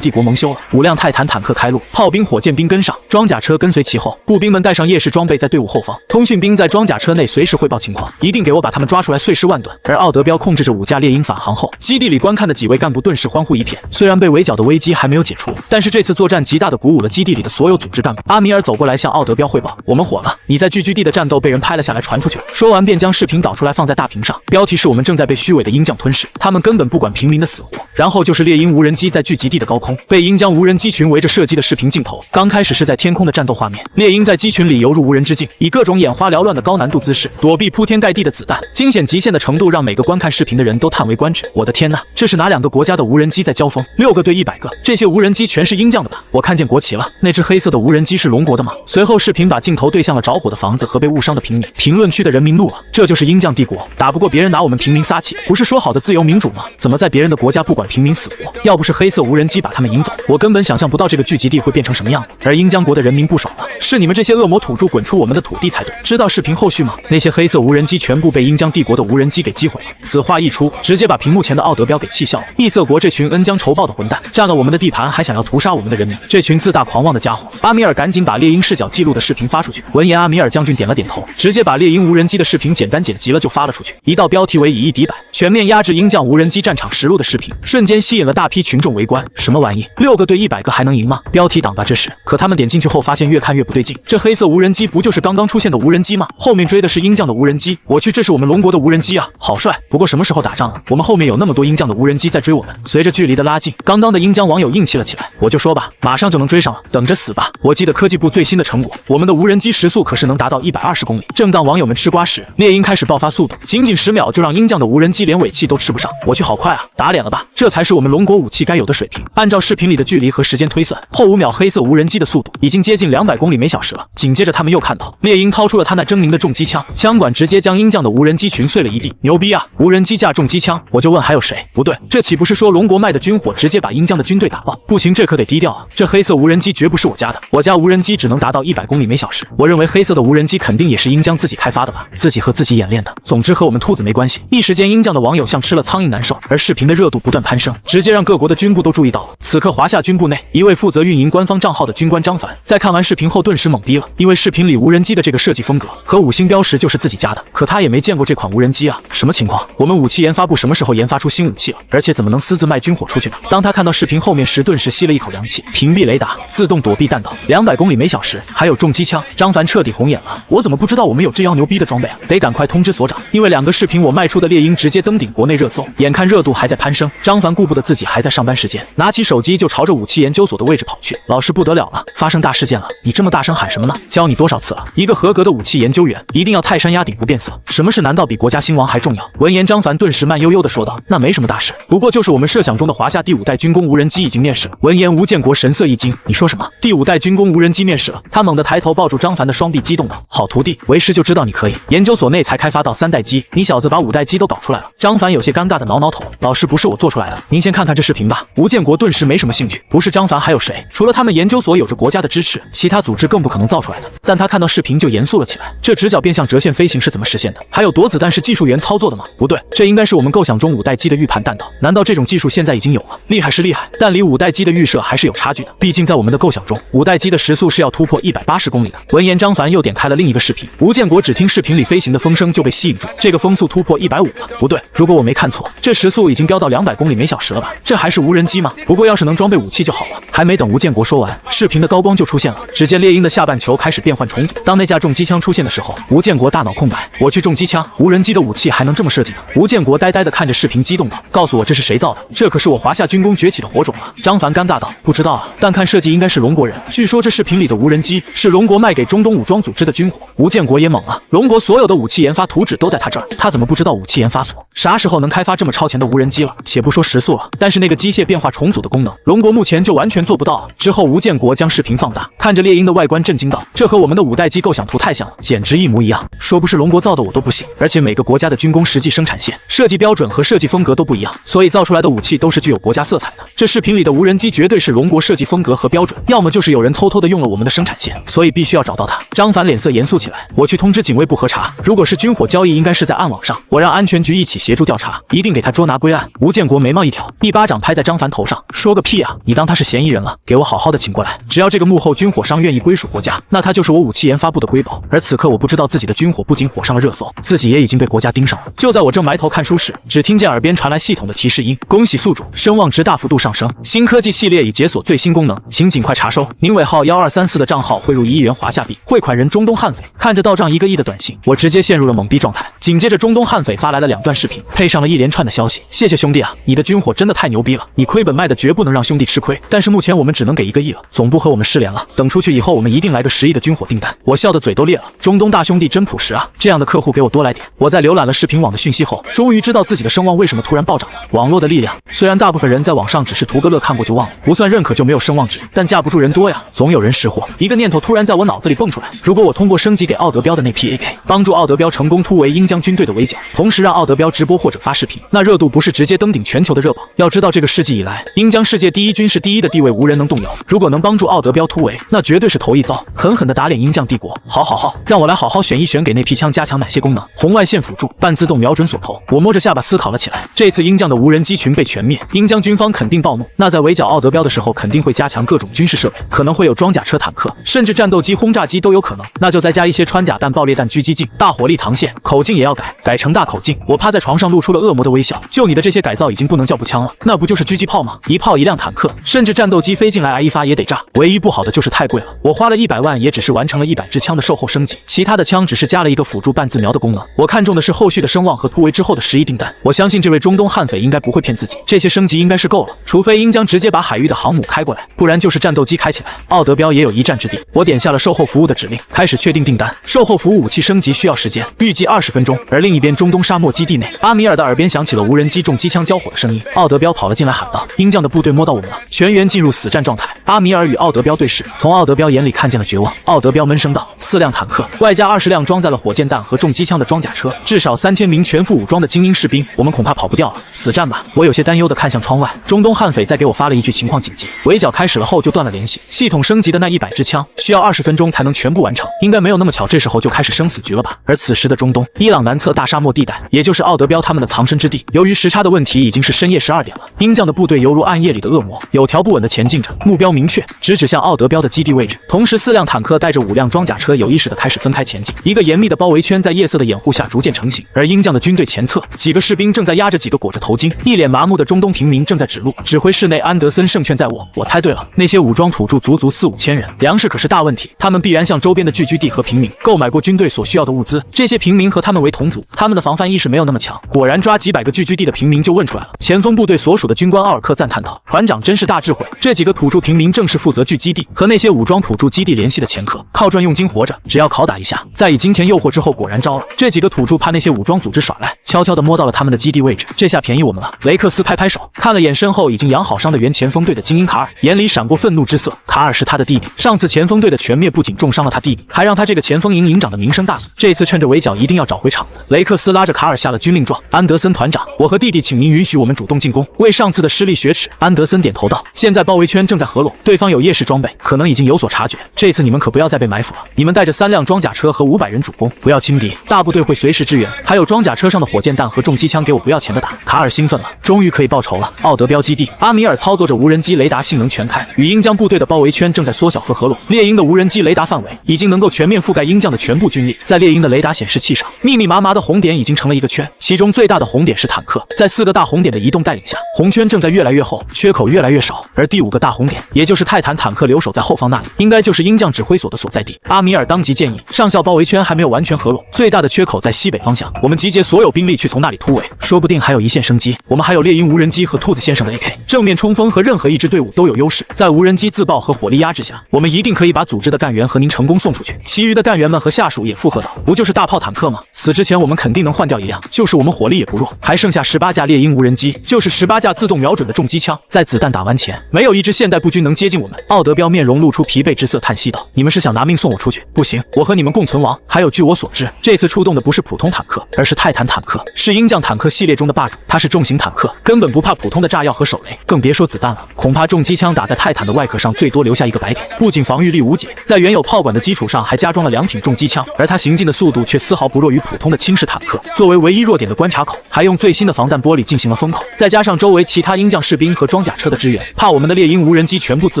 帝国蒙羞了。5辆泰坦坦克开路，炮兵、火箭兵跟上，装甲车跟随其后，步兵们带上夜视装备在队伍后方，通讯兵在装甲车内随时汇报情况，一定给我把他们抓出来碎尸万段。而奥德彪控制着5架猎鹰返航后，基地里观看的几位干部顿时欢呼一片。虽然被围剿的危机还没有解除，但是这次作战极大的鼓舞了基地里的所有组织干部。阿米尔走过来向奥德彪汇报，我们火了，你在聚居地的战斗被人拍了下来传出去了。说完便将视频导出来放在大屏上，标题是我们正在被虚伪的鹰将吞噬，他们根本不管平民的死活。然后就是猎鹰无人机在聚集地的高空被鹰将无人机群围着射击的视频镜头。刚开始是在天空的战斗画面，猎鹰在机群里犹如无人之境，以各种眼花缭乱的高难度姿势躲避铺天盖地的子弹，惊险极限的程度让每个观看视频的人都叹为观止。我的天哪，这是哪2个国家的无人机在交锋？6个对100个，这些无人机全是鹰将的吧？我看见国旗了，那只黑色的无人机是龙国的吗？随后视频把镜头对向了着火的房子和被误伤的平民，评论区的人民怒了，这就是鹰将帝国，打不过别人拿我们平民撒气，不是说好的自由民主吗？怎么在别人的国家不管平民死活？要不是黑色无人机把他们引走，我根本想象不到这个聚集地会变成什么样子。而鹰将国的人民不爽了，是你们这些恶魔土著滚出我们的土地才对。知道视频后续吗？那些黑色无人机全部被鹰将帝国的无人机给击毁了。此话一出，直接把屏幕前的奥德彪给气笑了。异色国这群恩将仇报的混蛋，占了我们的地盘还想要屠杀我们的人民，这群自大狂妄的家伙。阿米尔赶紧把猎鹰视角记录的视频发出去。闻言，阿米尔将军点了点头，直接把猎鹰无人机的视频简单剪辑了就发了出去。一道标题为以一敌百，全面压制鹰将无人机战场实录的视频，瞬间吸引了大批群众围观。什么玩意？6个对100个还能赢吗？标题党吧这是。可他们点进去后发现越看越不对劲，这黑色无人机不就是刚刚出现的无人机吗？后面追的是鹰将的无人机，我去，这是我们龙国的无人机啊，好帅！不过什么时候打仗了？我们后面有那么多鹰将的无人机在追我们。随着距离的拉近，刚刚的鹰将网友硬气了起来，我就说吧，马上就能追上了，等着死吧！我记得科技部最新的成果，我们的无人机时速可是能达到120公里。正当网友们吃瓜时，猎鹰开始爆发速度，仅仅10秒就让鹰将的无人机连尾气都吃不上。我去，好快啊！打脸了吧？这才是我们龙国武器该有的水平。按照视频里的距离和时间推算，后5秒黑色无人机的速度已经接近200公里每小时了。紧接着他们又看到猎鹰掏出了他那狰狞的重机枪，枪管直接将鹰将的无人机群碎了一地。牛逼啊！无人机架重机枪，我就问还有谁？不对，这岂不是说龙国卖的军火直接把鹰将的军队打爆？不行，这可得低调啊！这黑色无人机绝不是我家的，我家无人机只能达到100公里每小时。我认为黑色的无人机肯定也是鹰将自己开发的吧，自己和自己演练的。总之和我们兔子没关系。一时间鹰将的网友像吃了苍蝇难受，而视频的热度不断攀升，直接让各国的军部都注意到了。此刻华夏军部内一位负责运营官方账号的军官张凡，在看完视频后顿时懵逼了，因为视频里无人机的这个设计风格和5星标识就是自己家的，可他也没见过这款无人机啊，什么情况？我们武器研发部什么时候研发出新武器了？而且怎么能私自卖军火出去呢？当他看到视频后面时，顿时吸了一口凉气。屏蔽雷达，自动躲避弹道，200公里每小时，还有重机枪，张凡彻底红眼了。我怎么不知道我们有这样牛逼的装备啊？得赶快通知所长，因为2个视频我卖出的猎鹰直接登顶国内热搜，眼看热度还在攀升，张凡顾不得自己还在上班时间，拿起手机就朝着武器研究所的位置跑去。老师不得了了，发生大事件了！你这么大声喊什么呢？教你多少次了？一个合格的武器研究员一定要泰山压顶不变色，什么事难道比国家兴亡还重要？闻言，张凡顿时慢悠悠地说道：“那没什么大事，不过就是我们设想中的华夏第5代军工无人机已经面世了。”闻言，吴建国神色一惊：“你说什么？第5代军工无人机面世了？”他猛地抬头抱住张凡的双臂，激动道：“好徒弟，为师就知道你可以。研究所内才开发到3代机，你小子把5代机都搞出来了。”张凡有些尴尬的挠挠头：“老师，不是我做出来的，您先看看这视频吧。”吴建国顿时没什么兴趣，不是张凡还有谁？除了他们研究所有着国家的支持，其他组织更不可能造出来的。但他看到视频就严肃了起来，这直角变向折线飞行是怎么实现的？还有躲子弹是技术员操作的吗？不对，这应该是我们构想中5代机的预判弹道。难道这种技术现在已经有了？厉害是厉害，但离5代机的预设还是有差距的。毕竟在我们的构想中，5代机的时速是要突破180公里的。闻言，张凡又点开了另一个视频，吴建国只听视频里飞行的风声就被吸引住，这个风速突破150了。不对，如果我没看错，这时速已经飙到200公里每小时了吧？这还是无人机吗？不过要是能装备武器就好了。还没等吴建国说完，视频的高光就出现了。只见猎鹰的下半球开始变换重组，当那架重机枪出现的时候，吴建国大脑空白。我去，重机枪，无人机的武器还能这么设计呢？吴建国呆呆地看着视频，激动道：“告诉我这是谁造的？这可是我华夏军工崛起的火种啊！”张凡尴尬道：“不知道啊，但看设计应该是龙国人。据说这视频里的无人机是龙国卖给中东武装组织的军火。”吴建国也懵了，龙国所有的武器研发图纸都在他这儿，他怎么不知道武器研发所啥时候能开发这么超前的无人机了？且不说时速了，但是那个机械变化重组的功能，龙国目前就完全做不到。之后，吴建国将视频屏放大，看着猎鹰的外观震惊道：“这和我们的5代机构想图太像了，简直一模一样。说不是龙国造的我都不信。而且每个国家的军工实际生产线、设计标准和设计风格都不一样，所以造出来的武器都是具有国家色彩的。这视频里的无人机绝对是龙国设计风格和标准，要么就是有人偷偷的用了我们的生产线，所以必须要找到他。”张凡脸色严肃起来：“我去通知警卫部核查，如果是军火交易，应该是在暗网上，我让安全局一起协助调查，一定给他捉拿归案。”吴建国眉毛一挑，一巴掌拍在张凡头上：“说个屁啊！你当他是嫌疑人了？给我好好的请过来，只要这个幕后军火商愿意归属国家，那他就是我武器研发部的瑰宝。而此刻我不知道自己的军火不仅火上了热搜，自己也已经被国家盯上了。”就在我正埋头看书时，只听见耳边传来系统的提示音：“恭喜宿主，声望值大幅度上升，新科技系列已解锁最新功能，请尽快查收。您尾号1234的账号汇入1亿元华夏币，汇款人中东悍匪。”看着到账1个亿的短信，我直接陷入了懵逼状态。紧接着中东悍匪发来了2段视频，配上了一连串的消息：“谢谢兄弟啊，你的军火真的太牛逼了，你亏本卖的绝不能让兄弟吃亏。但是目前我们只能给1个亿了，总部和我们失联了，等出去以后我们一定来个10亿的军火订单。”我笑得嘴都裂了，中东大兄弟真朴实啊，这样的客户给我多来点。我在浏览了视频网的讯息后，终于知道自己的声望为什么突然暴涨了。网络的力量，虽然大部分人在网上只是图个乐看过就忘了，不算认可就没有声望值，但架不住人多呀，总有人识货。一个念头突然在我脑子里蹦出来，如果我通过升级给奥德彪的那批 AK， 帮助奥德彪成功突围鹰将军队的围剿，同时让奥德彪直播或者发视频，那热度不是直接登顶全球的热榜？要知道这个世纪以来，鹰将世界第一军事第一的地位无人能动摇，如果能帮助奥德彪突围，那绝对是头一遭，狠狠的打脸鹰将帝国。好，让我来好好选一选，给那批枪加强哪些功能。红外线辅助，半自动瞄准锁头。我摸着下巴思考了起来，这次鹰将的无人机群被全灭，鹰将军方肯定暴怒，那在围剿奥德彪的时候肯定会加强各种军事设备，可能会有装甲车、坦克，甚至战斗机、轰炸机都有可能，那就再加一些穿甲弹、爆裂弹、狙击镜、大火力膛线，口径也要改成大口径。我趴在床上露出了恶魔的微笑，就你的这些改造已经不能叫步枪了，那不就是狙击炮吗？一炮一辆坦克，甚至战斗机飞进来挨一发也得炸。唯一不好的就是太贵了，我花了100万也只是完成了100支枪的售后升级，其他的枪只是加了一个辅助半自瞄的功能。我看中的是后续的声望和突围之后的10亿订单。我相信这位中东悍匪应该不会骗自己，这些升级应该是够了，除非鹰将直接把海域的航母开过来，不然就是战斗机开起来，奥德彪也有一战之地。我点下了售后服务的指令，开始确定订单。售后服务武器升级需要时间，预计20分钟。而另一边中东沙漠基地内，阿米尔的耳边响起了无人机重机枪交火的声音。奥德彪跑了进来喊道：“鹰将的部队摸到我们了，全员进入死战状态。”阿米尔与奥德彪对视，从奥德彪眼里看见了绝望。奥德彪闷声道：“4辆坦克，外加20辆装载了火箭弹和重机枪的装甲车，至少3000名全副武装的精英士兵，我们恐怕跑不掉了。死战吧！”我有些担忧地看向窗外，中东悍匪再给我发了一句情况紧急。围剿开始了后就断了联系，系统升级的那100支枪需要20分钟才能全部完成，应该没有那么巧，这时候就开始生死局了吧？而此时的中东，伊朗南侧大沙漠地带，也就是奥德彪他们的藏身之地，由于时差的问题，已经是深夜12点了。鹰将的部队犹如暗夜里的恶魔，有条不紊地前进着，目标明确，直指向奥德彪的基地位置。同时4辆坦克带着5辆装甲车有意识地开始分开前进，一个严密的包围圈在夜色的掩护下逐渐成型。而鹰将的军队前侧，几个士兵正在压着几个裹着头巾、一脸麻木的中东平民正在指路。指挥室内，安德森胜券在握。我猜对了，那些武装土著足足4、5千人，粮食可是大问题，他们必然向周边的聚居地和平民购买过军队所需要的物资。这些平民和他们为同族，他们的防范意识没有那么强。果然，抓几百个聚居地的平民就问出来了。前锋部队所属的军官奥尔克赞叹道：“团长真是大智慧，这几个土著平民正是负责聚基地和那些武装土著基地联系的掮客，靠赚佣金活着，只要拷打一下，再以金钱诱惑之后，果然招了。这几个土著怕那些武装组织耍赖，悄悄地摸到了他们的基地位置，这下便宜我们了。”雷克斯拍拍手，看了眼身后已经养好伤的原前锋队的精英卡尔，眼里闪过愤怒之色。卡尔是他的弟弟，上次前锋队的全灭不仅重伤了他弟弟，还让他这个前锋营营长的名声大损。这次趁着围剿一定要找回场子。雷克斯拉着卡尔下了军令状：“安德森团长，我和弟弟请您允许我们主动进攻，为上次的失利雪耻。”安德森点头道：“现在包围圈正在合拢，对方有夜视装备，可能已经有所察觉。这次你们可不要再被埋伏了。你们带着3辆装甲车和500人主攻，不要轻敌，大部队会随时支援。还有装甲车上的火箭弹和重机枪，给我不要钱的打。”卡尔兴奋了，终于可以报仇了。奥德彪基地，阿米尔操作着无人机雷达性能全开，与鹰将部队的包围圈正在缩小和合拢。猎鹰的无人机雷达范围已经能够全面覆盖鹰将的全部军力，在猎鹰的雷达显示器上，密密麻麻的红点已经成了一个圈，其中最大的红点是坦克。在4个大红点的移动带领下，红圈正在越来越厚，缺口越来越少。而第5个大红点，也就是泰坦坦克留守在后方那里，应该就是鹰将指挥所的所在地。阿米尔当即建议，上校包围圈还没有完全合拢，最大的缺口在西北方向，我们集结所有兵力去从那里突围，说不定还有一线生机。我们还有猎鹰无人机和兔子先生的 AK， 正面冲锋和任何一支队伍都有优势。在无人机自爆和火力压制下，我们一定可以把组织的干员和您成功送出去。其余的干员们和下属也附和道：“不就是大炮坦克吗？死之前我们肯定能换掉一辆，就是我们火力也不弱，还剩下18架猎鹰无人机，就是18架自动瞄准的重机枪，在子弹打完前，没有一支现代步军能接近我们。奥德彪面容露出疲惫之色，叹息道：“你们是想拿命送我出去？不行，我和你们共存亡。还有，据我所知，这次出动的不是普通坦克，而是泰坦坦克，是鹰将坦克系列中的霸主。它是重型坦克，根本不怕普通的炸药和手雷，更别说子弹了。恐怕重机枪打在泰坦的外壳上，最多留下一个白点。不仅防御力无解，在原有炮管的基础上还加装了2挺重机枪，而它行进的速度却丝毫不弱于普通的轻式坦克。作为唯一弱点的观察口，还用最新的防弹玻璃进行了封口，再加上周围其他鹰将士兵和装甲车的支援，怕我们的猎鹰无人机全部自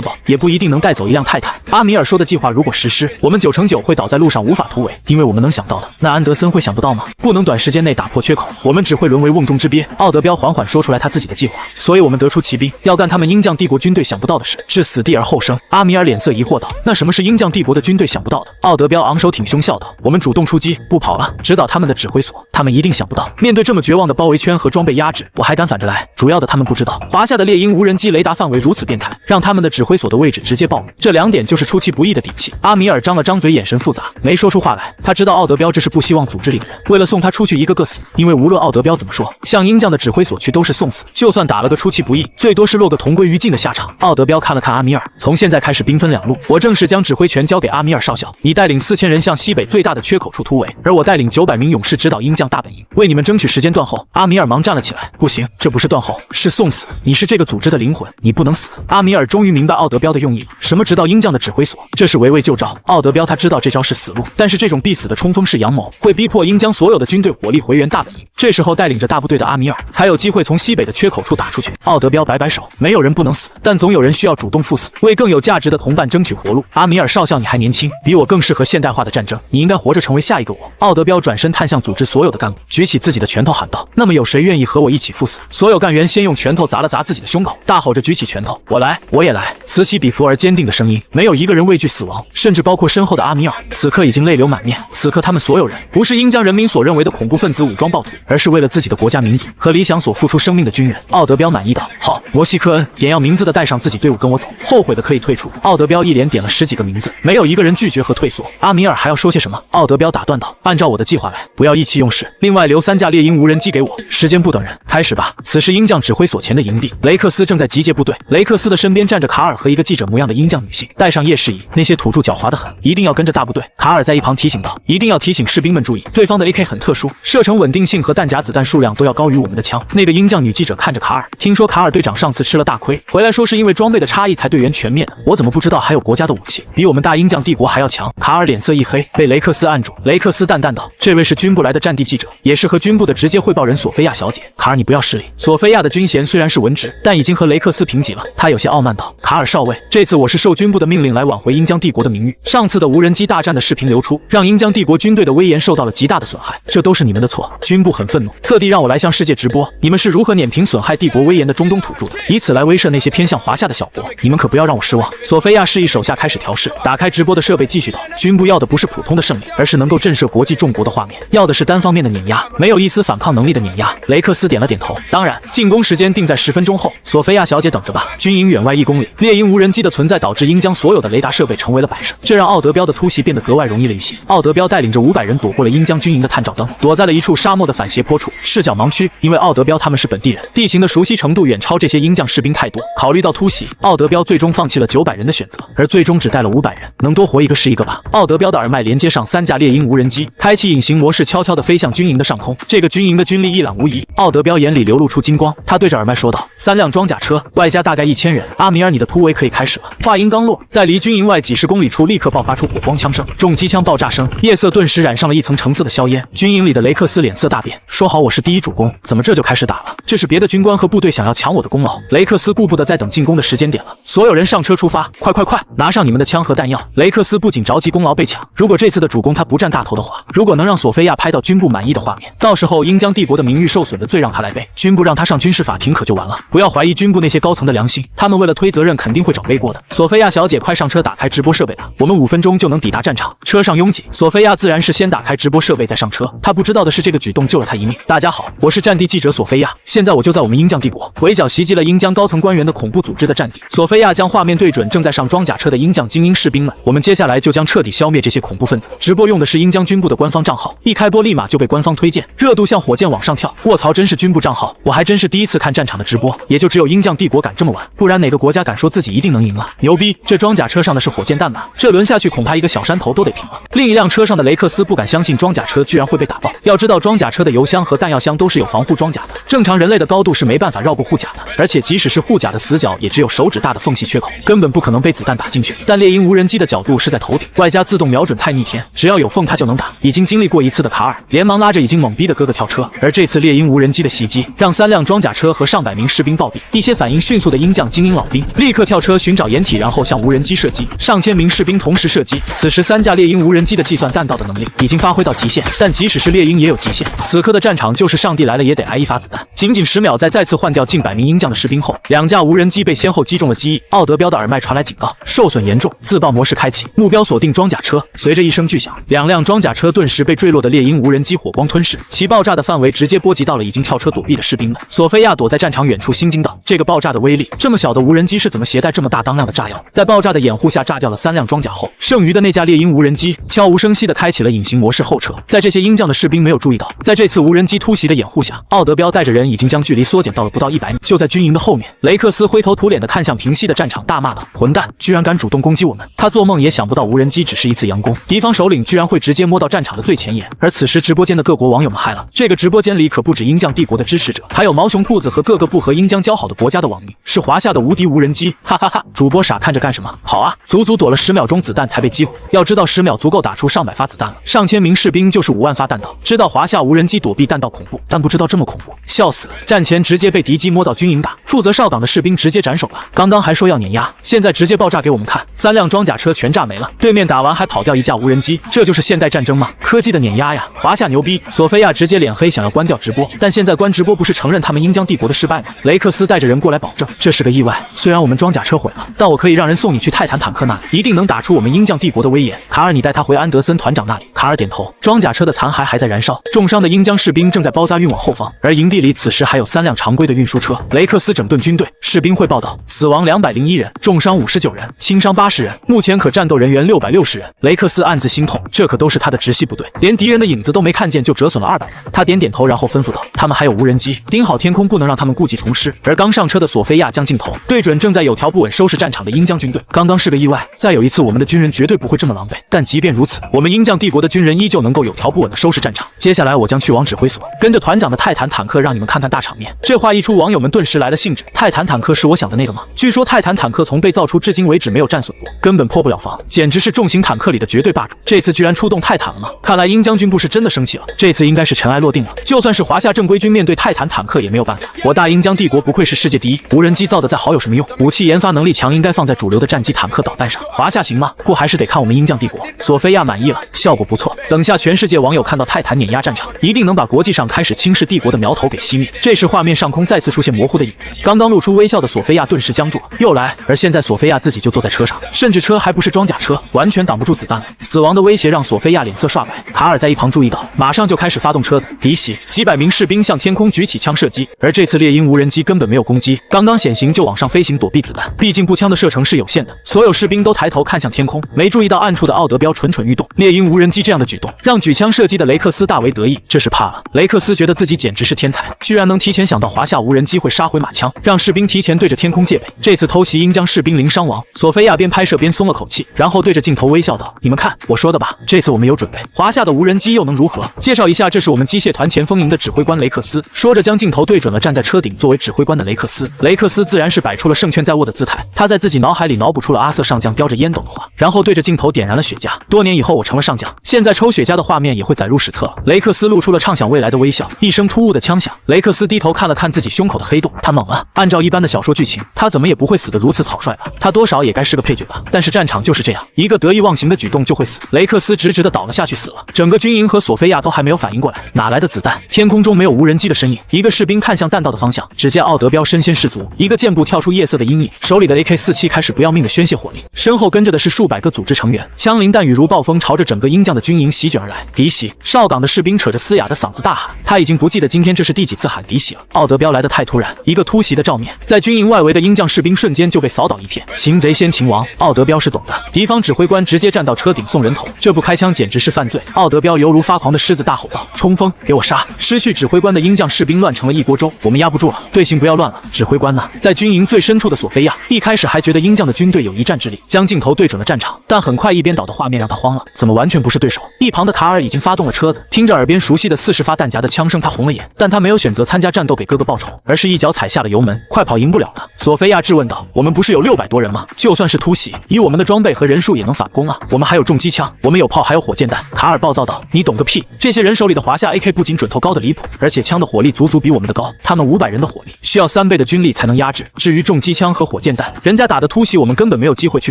爆，也不一定能带走一辆泰坦。阿米尔说的计划如果实施，我们9成9会倒在路上，无法突围。因为我们能想到的，那安德森会想不到吗？不能短时间内打破缺口，我们只会沦为瓮中之鳖。奥德彪缓缓说出来他自己的计划，所以我们得出骑兵，要干他们鹰将帝国军队想不到的事，置死地而后生。阿米尔脸色疑惑道：“那什么是鹰将帝国的军队想不到的？”奥德彪昂首挺胸笑道：“我们主动出击，不跑了，直捣他们的指挥所，他们一定想不到，面对这么绝望的包围圈和装备压制，我还敢反着来。主要的他们不知道，华夏的猎鹰无人机雷达范围如此变态，让他们的指挥所的位置直接暴露，这2点就是出其不意的底气。”阿米尔张了张嘴，眼神复杂，没说出话来。他知道奥德彪这是不希望组织里的人为了送他出去一个个死，因为无论奥德彪怎么说，向鹰将的指挥所去都是送死，就算打了个出其不意，最多是落个同归于尽的下场。奥德彪看了看阿米尔，从现在开始兵分2路，我正式将指挥权交给阿米尔少校，你带领4000人向西北最大的缺口处突围，而我带领900名勇士指导鹰将大本营，为你们争取时间断后。阿米尔忙站了起来，不行，这不是断后，是送死，你是这个组织的灵魂，你不能死。阿米尔终于明白奥德彪的用意了，什么指导鹰将的指挥所，这是围魏救赵。奥德彪他知道这招是死路，但是这种必死的冲锋式阳谋会逼迫鹰将所有的军队火力回援大本营，这时候带领着大部队的阿米尔才有机会从西北的缺口处打出去。奥德彪摆摆手，没有人不能死，但总有人需要主动赴死，为更有价值的同伴争取活路。阿米尔少校，你还年轻，比我更适合现代化的战争，你应该活着成为下一个我。奥德彪转身看向组织所有的干部，举起自己的拳头喊道：“那么有谁愿意和我一起赴死？”所有干员先用拳头砸了砸自己的胸口，大吼着举起拳头：“我来，我也来！”此起彼伏而坚定的声音，没有一个人畏惧死亡，甚至包括身后的阿米尔，此刻已经泪流满面。此刻他们所有人不是鹰将人民所认为的恐怖分子武装暴徒，而是为了自己的国家民族和理想所付出生命的军人。奥德彪满意道：“好，罗西克恩，点要名字的带上自己队伍跟我走，后悔的可以退出。”奥德彪一连点了10几个名字，没有一个人拒绝和退缩。阿米尔还要说些什么，奥德彪打断道：“按照我的计划来，不要意气用事。另外留3架猎鹰无人机给我，时间不等人，开始吧。”此时鹰将指挥所前的营地，雷克斯正在集结部队。雷克斯的身边站着卡尔和一个记者模样的鹰将女性，戴上夜视仪，那些土著狡猾得很，一定要跟着大部队。卡尔在一旁提醒道：“一定要提醒士兵们注意，对方的 AK 很特殊，射程稳定性和弹夹子弹数量都要高于我们的枪。”那个鹰将女记者看着卡尔，听说卡尔队长上次吃了大亏，回来说是因为装备的差异才队员全灭的，我怎么不知道还有国家的武器比我们大鹰将帝国还要强？卡尔脸色一黑，被雷克斯按住。雷克斯淡淡道：“这位是军部来的战地记者，也是和军部的直接汇报人索菲亚小姐。卡尔，你不要失礼。”索菲亚的军衔虽然是文职，但已经和雷克斯平级了。他有些傲慢道：“卡尔少尉，这次我是受军部的命令来挽回鹰将帝国的名誉。上次的无人机大战的视频流出，让鹰将帝国军队的威严受到了极大的损害，这都是你们的错。军部很愤怒，特地让我来向世界直播你们是如何碾平损害帝国威严的中东土著的，以此来威慑那些偏向华夏的小国。你们可不要让我失望。”索菲亚示意手下开始调试，打开直播的设备，继续道：“军部要的不是普通的胜利，而是能够震慑国际众国的画面，要的是单方面的碾压，没有一丝反抗能力的碾压。”雷克斯点了点头，当然，进攻时间定在10分钟后。索菲亚小姐等着吧。军营远外1公里，猎鹰无人机的存在导致鹰将所有的雷达设备成为了摆设，这让奥德彪的突袭变得格外容易了一些。奥德彪带领着500人躲过了鹰将军营的探照灯，躲在了一处沙漠的反斜坡处，视角盲区。因为奥德彪他们是本地人，地形的熟悉程度远超这些鹰将士兵太多。考虑到突袭，奥德彪最终放弃了900人的选择，而最终只带了500人，能多活一个是一个吧。奥德彪的耳麦连接上3架猎鹰无人机，开启隐形模式，悄悄地飞向军营的上空。这个军营的军力一览无遗。奥德彪眼里流露出金光，他对着耳麦说道：“3辆装甲车，外加大概1000人。阿米尔，你的突围可以开始了。”话音刚落，在离军营外几10公里处立刻爆发出火光枪声、重机枪爆炸声，夜色顿时染上了一层橙色的硝烟。军营里的雷克斯脸色大变，说好我是第一主攻，怎么这就开始打了？这是别的军官和部队想要抢我的功劳。雷克斯顾不得再等进攻的时间点了，所有人上车出发，快快快，拿上你们的枪和弹药。雷克斯不仅着急功劳被抢，如果这次的主攻他不占大头的话，如果能让索菲亚拍到军部满意的画面，到时候鹰将帝国的名誉受损的罪让他来背，军部让他上军事法庭可就完了。不要怀疑军部那些高层的良心，他们为了推责任肯定会找背锅的。索菲亚小姐，快上车，打开直播设备吧，我们5分钟就能抵达战场。车上拥挤，索菲亚自然是先打开直播设备再上车。她不知道的是，这个举动救了她一命。大家好，我是战地记者索菲亚，现在我就在我们鹰将帝国围剿袭击了鹰将高层官员的恐怖组织的战地。索菲亚将画面对准正在上装甲车的鹰将精英士兵们，我们接下来就将彻底消灭这些恐怖分子。直播用的是鹰将军部的官方账号，一开播立马就被官方推荐，热度像火箭往上跳。卧槽，真是军部账号，我还真是第一次看战场的直播，也就只有鹰将帝国敢这么玩，不然哪个国家敢说自己己一定能赢了。牛逼！这装甲车上的是火箭弹吗？这轮下去恐怕一个小山头都得平了。另一辆车上的雷克斯不敢相信装甲车居然会被打爆。要知道装甲车的油箱和弹药箱都是有防护装甲的，正常人类的高度是没办法绕过护甲的，而且即使是护甲的死角也只有手指大的缝隙缺口，根本不可能被子弹打进去。但猎鹰无人机的角度是在头顶，外加自动瞄准太逆天，只要有缝它就能打。已经经历过一次的卡尔连忙拉着已经懵逼的哥哥跳车，而这次猎鹰无人机的袭击让3辆装甲车和上百名士兵暴毙。一些反应迅速的鹰将精英老兵立刻跳车寻找掩体，然后向无人机射击。上千名士兵同时射击。此时3架猎鹰无人机的计算弹道的能力已经发挥到极限，但即使是猎鹰也有极限。此刻的战场就是上帝来了也得挨一发子弹。仅仅10秒，在再次换掉近100名鹰将的士兵后，2架无人机被先后击中了机翼。奥德彪的耳麦传来警告，受损严重，自爆模式开启，目标锁定装甲车。随着一声巨响，2辆装甲车顿时被坠落的猎鹰无人机火光吞噬，其爆炸的范围直接波及到了已经跳车躲避的士兵们。索菲亚躲在战场远处心惊道：这个爆炸的威力，这么小的无人机是怎么携带这么大当量的炸药？在爆炸的掩护下炸掉了3辆装甲后，剩余的那架猎鹰无人机悄无声息地开启了隐形模式后撤。在这些鹰将的士兵没有注意到，在这次无人机突袭的掩护下，奥德彪带着人已经将距离缩减到了不到100米。就在军营的后面，雷克斯灰头土脸地看向平息的战场，大骂道：混蛋，居然敢主动攻击我们！他做梦也想不到无人机只是一次佯攻，敌方首领居然会直接摸到战场的最前沿。而此时直播间的各国网友们嗨了，这个直播间里可不止鹰将帝国的支持者，还有毛熊铺子和各个不和鹰将交好的国家的网民，是华夏的无敌无人机，哈哈哈！主播傻看着干什么？好啊，足足躲了10秒钟，子弹才被击毁。要知道10秒足够打出上百发子弹了，上千名士兵就是5万发弹道。知道华夏无人机躲避弹道恐怖，但不知道这么恐怖，笑死了！战前直接被敌机摸到军营打，负责哨岗的士兵直接斩首了。刚刚还说要碾压，现在直接爆炸给我们看，3辆装甲车全炸没了，对面打完还跑掉1架无人机，这就是现代战争吗？科技的碾压呀！华夏牛逼！索菲亚直接脸黑，想要关掉直播，但现在关直播不是承认他们鹰将帝国的失败吗？雷克斯带着人过来保证，这是个意外，虽然我们装甲车毁了，但我可以让人送你去泰坦坦克那里，一定能打出我们鹰将帝国的威严。卡尔，你带他回安德森团长那里。卡尔点头。装甲车的残骸还在燃烧，重伤的鹰将士兵正在包扎运往后方，而营地里此时还有3辆常规的运输车。雷克斯整顿军队，士兵汇报道：死亡201人，重伤59人，轻伤80人，目前可战斗人员660人。雷克斯暗自心痛，这可都是他的直系部队，连敌人的影子都没看见就折损了200人。他点点头，然后吩咐道：他们还有无人机，盯好天空，不能让他们故技重施。而刚上车的索菲亚将镜头对准正在有条不紊收拾战场的鹰将军队。刚刚是个意外，再有一次我们的军人绝对不会这么狼狈，但即便如此，我们鹰将帝国的军人依旧能够有条不紊地收拾战场。接下来我将去往指挥所，跟着团长的泰坦坦克让你们看看大场面。这话一出，网友们顿时来了兴致。泰坦坦克是我想的那个吗？据说泰坦坦克从被造出至今为止没有战损过，根本破不了防，简直是重型坦克里的绝对霸主。这次居然出动泰坦了吗？看来鹰将军部是真的生气了，这次应该是尘埃落定了。就算是华夏正规军面对泰坦坦克也没有办法。我大鹰将帝国不愧是世界第一，无人机造的再好有什么用？武器研发能力强应该放在主流的战机、坦克、导弹上。华夏行吗？不，还是得看我们鹰将帝国。索菲亚满意了，效果不错。等下全世界网友看到泰坦碾压战场，一定能把国际上开始轻视帝国的苗头给熄灭。这时画面上空再次出现模糊的影子，刚刚露出微笑的索菲亚顿时僵住了，又来。而现在索菲亚自己就坐在车上，甚至车还不是装甲车，完全挡不住子弹了。死亡的威胁让索菲亚脸色刷白。卡尔在一旁注意到，马上就开始发动车子敌袭，几百名士兵向天空举起枪射击。而这次猎鹰无人机根本没有攻击，刚刚显形就往上飞行躲避子弹，毕竟步枪的射程是有限的。所有士兵都抬头看向天空，没注意到暗处的奥德彪蠢蠢欲动。猎鹰无人机这样的举动让举枪射击的雷克斯大为得意，这是怕了。雷克斯觉得自己简直是天才，居然能提前想到华夏无人机会杀回马枪，让士兵提前对着天空戒备。这次偷袭鹰将士兵零伤亡，索菲亚边拍摄边松了口气，然后对着镜头微笑道：你们看我说的吧，这次我们有准备，华夏的无人机又能如何？介绍一下，这是我们机械团前锋营的指挥官雷克斯。说着将镜头对准了站在车顶作为指挥官的雷克斯。雷克斯自然是摆出了胜券在握的姿态，他在自己脑海里脑补出了阿瑟上将叼着烟斗的话，然后对着镜头点燃了雪茄。多年以后我成了上将，现在抽雪茄的画面也会载入史册了。雷克斯露出了畅想未来的微笑。一声突兀的枪响，雷克斯低头看了看自己胸口的黑洞，他懵了。按照一般的小说剧情，他怎么也不会死得如此草率吧？他多少也该是个配角吧？但是战场就是这样，一个得意忘形的举动就会死。雷克斯直直的倒了下去，死了。整个军营和索菲亚都还没有反应过来，哪来的子弹？天空中没有无人机的身影。一个士兵看向弹道的方向，只见奥德彪身先士卒，一个箭步跳出夜色的阴影，手里的 AK-47开始不要命的宣泄火力，身后跟着的是数百个组织成员，枪林弹雨如暴风朝着整个鹰将的军营席卷而来。敌袭！哨岗的士兵扯着嘶哑的嗓子大喊，他已经不记得今天这是第几次喊敌袭了。奥德彪来得太突然，一个突袭的照面，在军营外围的鹰将士兵瞬间就被扫倒一片。擒贼先擒王，奥德彪是懂的。敌方指挥官直接站到车顶送人头，这不开枪简直是犯罪。奥德彪犹如发狂的狮子大吼道：冲锋，给我杀！失去指挥官的鹰将士兵乱成了一锅粥，我们压不住了，队形不要乱了。指挥官呢？在军营最深处的索菲亚一开始还觉得鹰将的军队有一战之力，将镜头对准了战场，但很快一边倒的画面让他慌了，怎么完全不是对手？一旁的卡尔已经发动了车子，听着耳边熟悉的40发弹夹的枪声，他红了眼，但他没有选择参加战斗给哥哥报仇，而是一脚踩下了油门，快跑赢不了了。索菲亚质问道：“我们不是有600多人吗？就算是突袭，以我们的装备和人数也能反攻啊！我们还有重机枪，我们有炮，还有火箭弹。”卡尔暴躁道：“你懂个屁！这些人手里的华夏 AK 不仅准头高的离谱，而且枪的火力足足比我们的高，他们500人的火力需要3倍的军力才能压制。至于重机枪和火箭弹，人家打的突袭，我们根本没有机会去